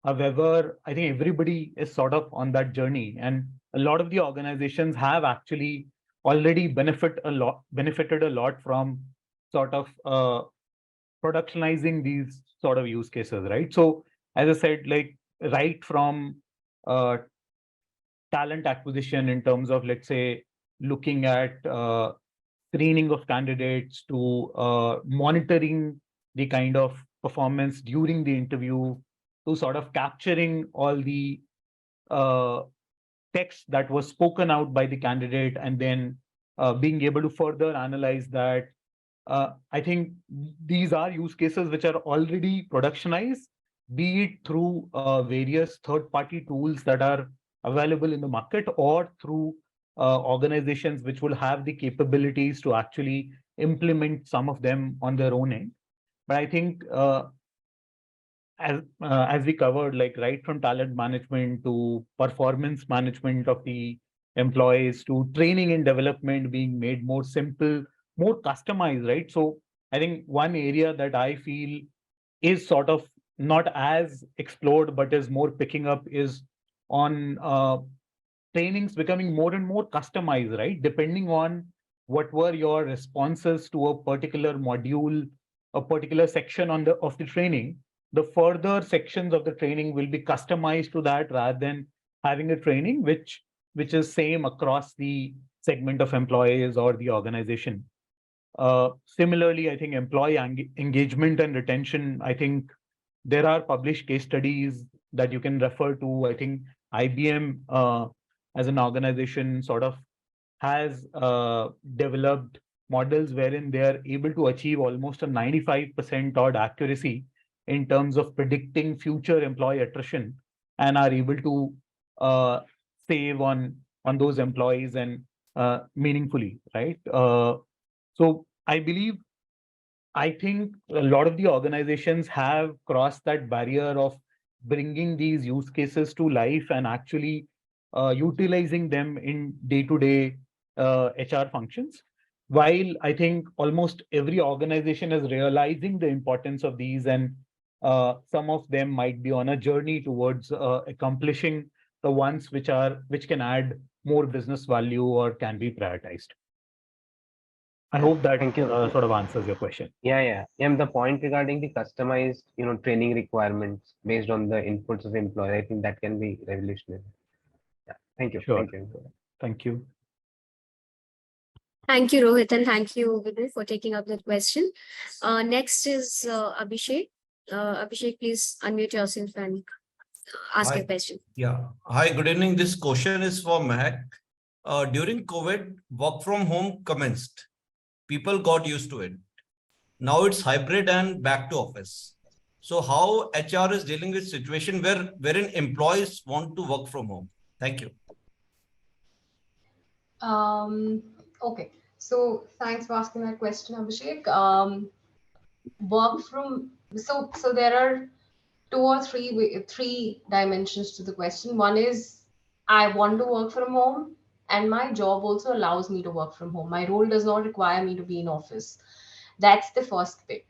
however, I think everybody is sort of on that journey, and a lot of the organizations have actually already benefited a lot from sort of productionizing these sort of use cases, right? So as I said, like right from talent acquisition in terms of, let's say, looking at screening of candidates to monitoring the kind of performance during the interview, to sort of capturing all the text that was spoken out by the candidate, and then being able to further analyze that, I think these are use cases which are already productionized, be it through various third-party tools that are available in the market or through organizations which will have the capabilities to actually implement some of them on their own end. But I think as we covered, like right from talent management to performance management of the employees to training and development being made more simple, more customized, right? So I think one area that I feel is sort of not as explored, but is more picking up is on trainings becoming more and more customized, right? Depending on what were your responses to a particular module, a particular section on of the training, the further sections of the training will be customized to that rather than having a training which is same across the segment of employees or the organization. Similarly, I think employee engagement and retention, I think there are published case studies that you can refer to. I think IBM as an organization sort of has developed models wherein they are able to achieve almost a 95% odd accuracy in terms of predicting future employee attrition and are able to save on those employees and meaningfully, right? So I believe, I think a lot of the organizations have crossed that barrier of bringing these use cases to life and actually utilizing them in day-to-day HR functions. While I think almost every organization is realizing the importance of these, and some of them might be on a journey towards accomplishing the ones which can add more business value or can be prioritized. I hope that Thank you. Sort of answers your question. Yeah. And the point regarding the customized, training requirements based on the inputs of employee, I think that can be revolutionary. Yeah. Thank you. Sure. Thank you. Thank you. Thank you, Rohit, and thank you, Vibhu, for taking up that question. Next is Abhishek. Abhishek, please unmute yourself and ask your question. Yeah. Hi, good evening. This question is for Mehak. During COVID, work from home commenced. People got used to it. Now it's hybrid and back to office. So how HR is dealing with situation wherein employees want to work from home? Thank you. Okay. So thanks for asking that question, Abhishek. So there are two or three dimensions to the question. One is I want to work from home, and my job also allows me to work from home. My role does not require me to be in office. That's the first bit.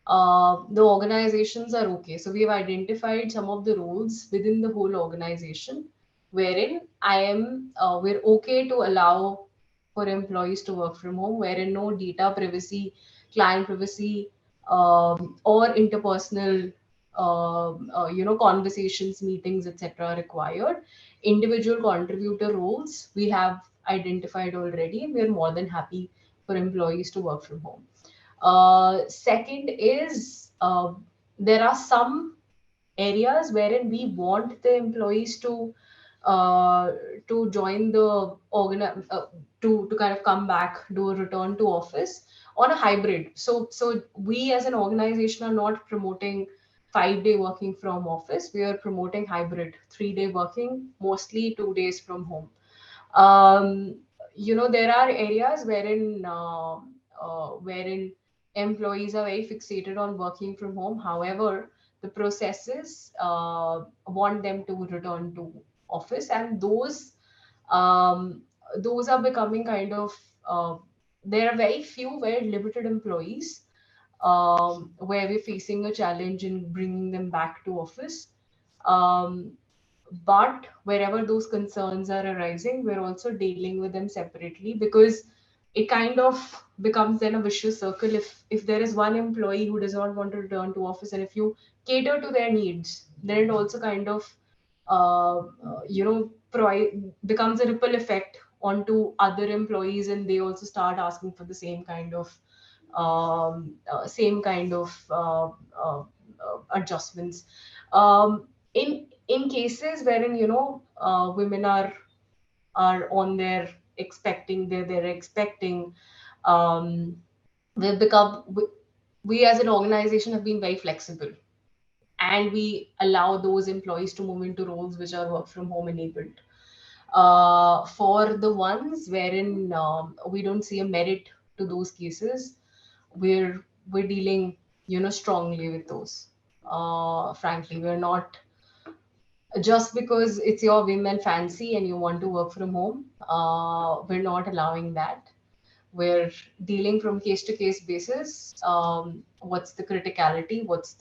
The organizations are okay. So we have identified some of the roles within the whole organization wherein we're okay to allow for employees to work from home, wherein no data privacy, client privacy, or interpersonal, conversations, meetings, etc. required. Individual contributor roles we have identified already, and we're more than happy for employees to work from home. Second is there are some areas wherein we want the employees to join the to kind of come back, do a return to office on a hybrid. So we as an organization are not promoting 5-day working from office. We are promoting hybrid, 3-day working, mostly 2 days from home. There are areas wherein employees are very fixated on working from home. However, the processes want them to return to office, and those are becoming kind of there are very few, very limited employees where we're facing a challenge in bringing them back to office. But wherever those concerns are arising, we're also dealing with them separately, because it kind of becomes then a vicious circle. If there is one employee who does not want to return to office, and if you cater to their needs, then it also kind of becomes a ripple effect onto other employees, and they also start asking for the same kind of adjustments. In cases wherein women are on their expecting, they're expecting we've become, we as an organization have been very flexible, and we allow those employees to move into roles which are work from home enabled. For the ones wherein we don't see a merit to those cases, we're dealing, strongly with those. Frankly, we're not, just because it's your whim and fancy and you want to work from home, we're not allowing that. We're dealing from case to case basis. What's the criticality? What's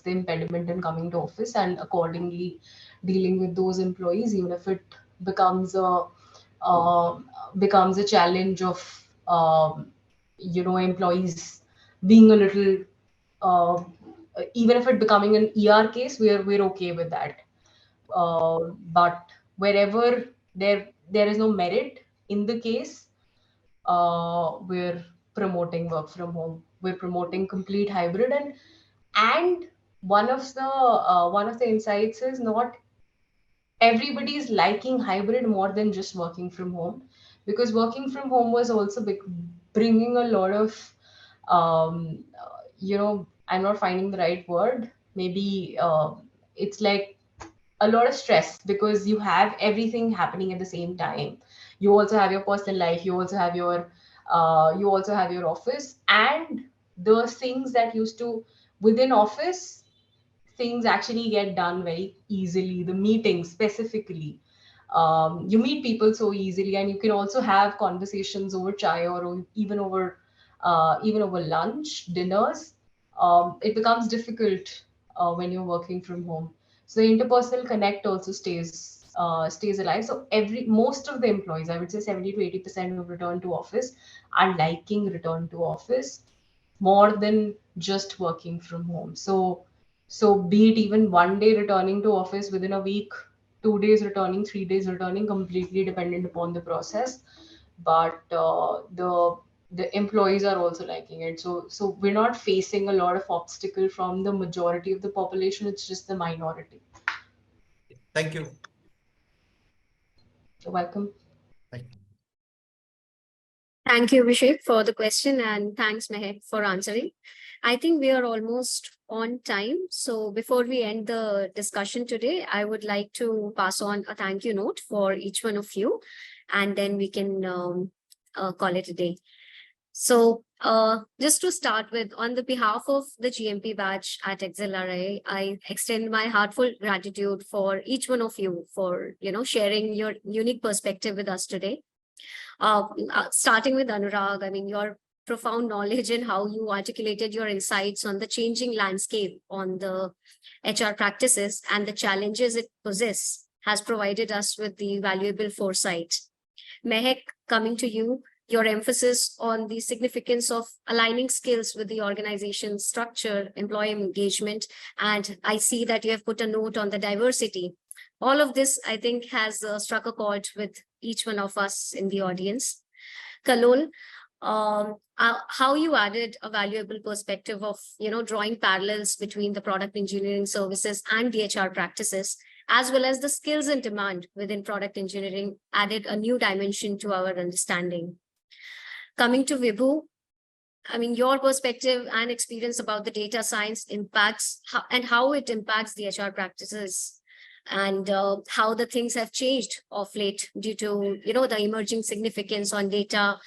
the impediment in coming to office, and accordingly dealing with those employees, even if it becomes a uh, becomes a challenge of employees being a little, uh, even if it becoming an ER case, we're okay with that. But wherever there is no merit in the case, we're promoting work from home. We're promoting complete hybrid, and one of the insights is not everybody is liking hybrid more than just working from home, because working from home was also bringing a lot of I'm not finding the right word. Maybe it's like a lot of stress, because you have everything happening at the same time. You also have your personal life, you also have your office, and the things that used to within office, things actually get done very easily. The meetings specifically, you meet people so easily, and you can also have conversations over chai, or even over lunch dinners. It becomes difficult when you're working from home, so the interpersonal connect also stays alive. So most of the employees, I would say 70 to 80% who return to office are liking return to office more than just working from home. So be it even one day returning to office within a week, 2 days returning, 3 days returning, completely dependent upon the process. But the employees are also liking it. So we're not facing a lot of obstacle from the majority of the population. It's just the minority. Thank you. You're welcome. Thank you. Thank you, Abhishek, for the question, and thanks, Mehak, for answering. I think we are almost on time. So before we end the discussion today, I would like to pass on a thank you note for each one of you, and then we can call it a day. So just to start with, on the behalf of the GMP batch at XLRI, I extend my heartfelt gratitude for each one of you for sharing your unique perspective with us today. Starting with Anurag, I mean, your profound knowledge and how you articulated your insights on the changing landscape on the HR practices and the challenges it possesses has provided us with the valuable foresight. Mehak, coming to you, your emphasis on the significance of aligning skills with the organization's structure, employee engagement, and I see that you have put a note on the diversity. All of this, I think, has struck a chord with each one of us in the audience. Kalol, how you added a valuable perspective of drawing parallels between the product engineering services and the HR practices, as well as the skills and demand within product engineering, added a new dimension to our understanding. Coming to Vibhu, I mean, your perspective and experience about the data science impacts and how it impacts the HR practices, and how the things have changed of late due to the emerging significance on data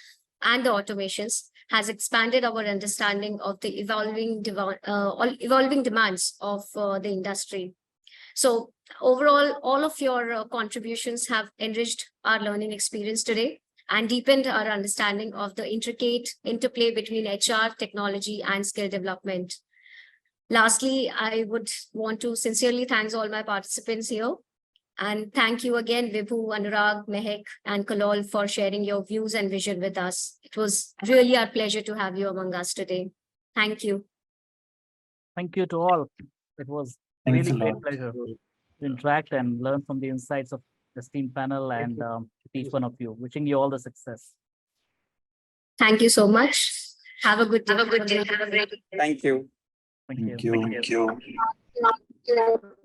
and the automations has expanded our understanding of the evolving demands of the industry. So overall, all of your contributions have enriched our learning experience today and deepened our understanding of the intricate interplay between HR, technology, and skill development. Lastly, I would want to sincerely thank all my participants here. And thank you again, Vibhu, Anurag, Mehak, and Kalol for sharing your views and vision with us. It was really our pleasure to have you among us today. Thank you. Thank you to all. It was really great pleasure to interact and learn from the insights of the esteemed panel and each one of you. Wishing you all the success. Thank you so much. Have a good day. Thank you. Thank you. Thank you.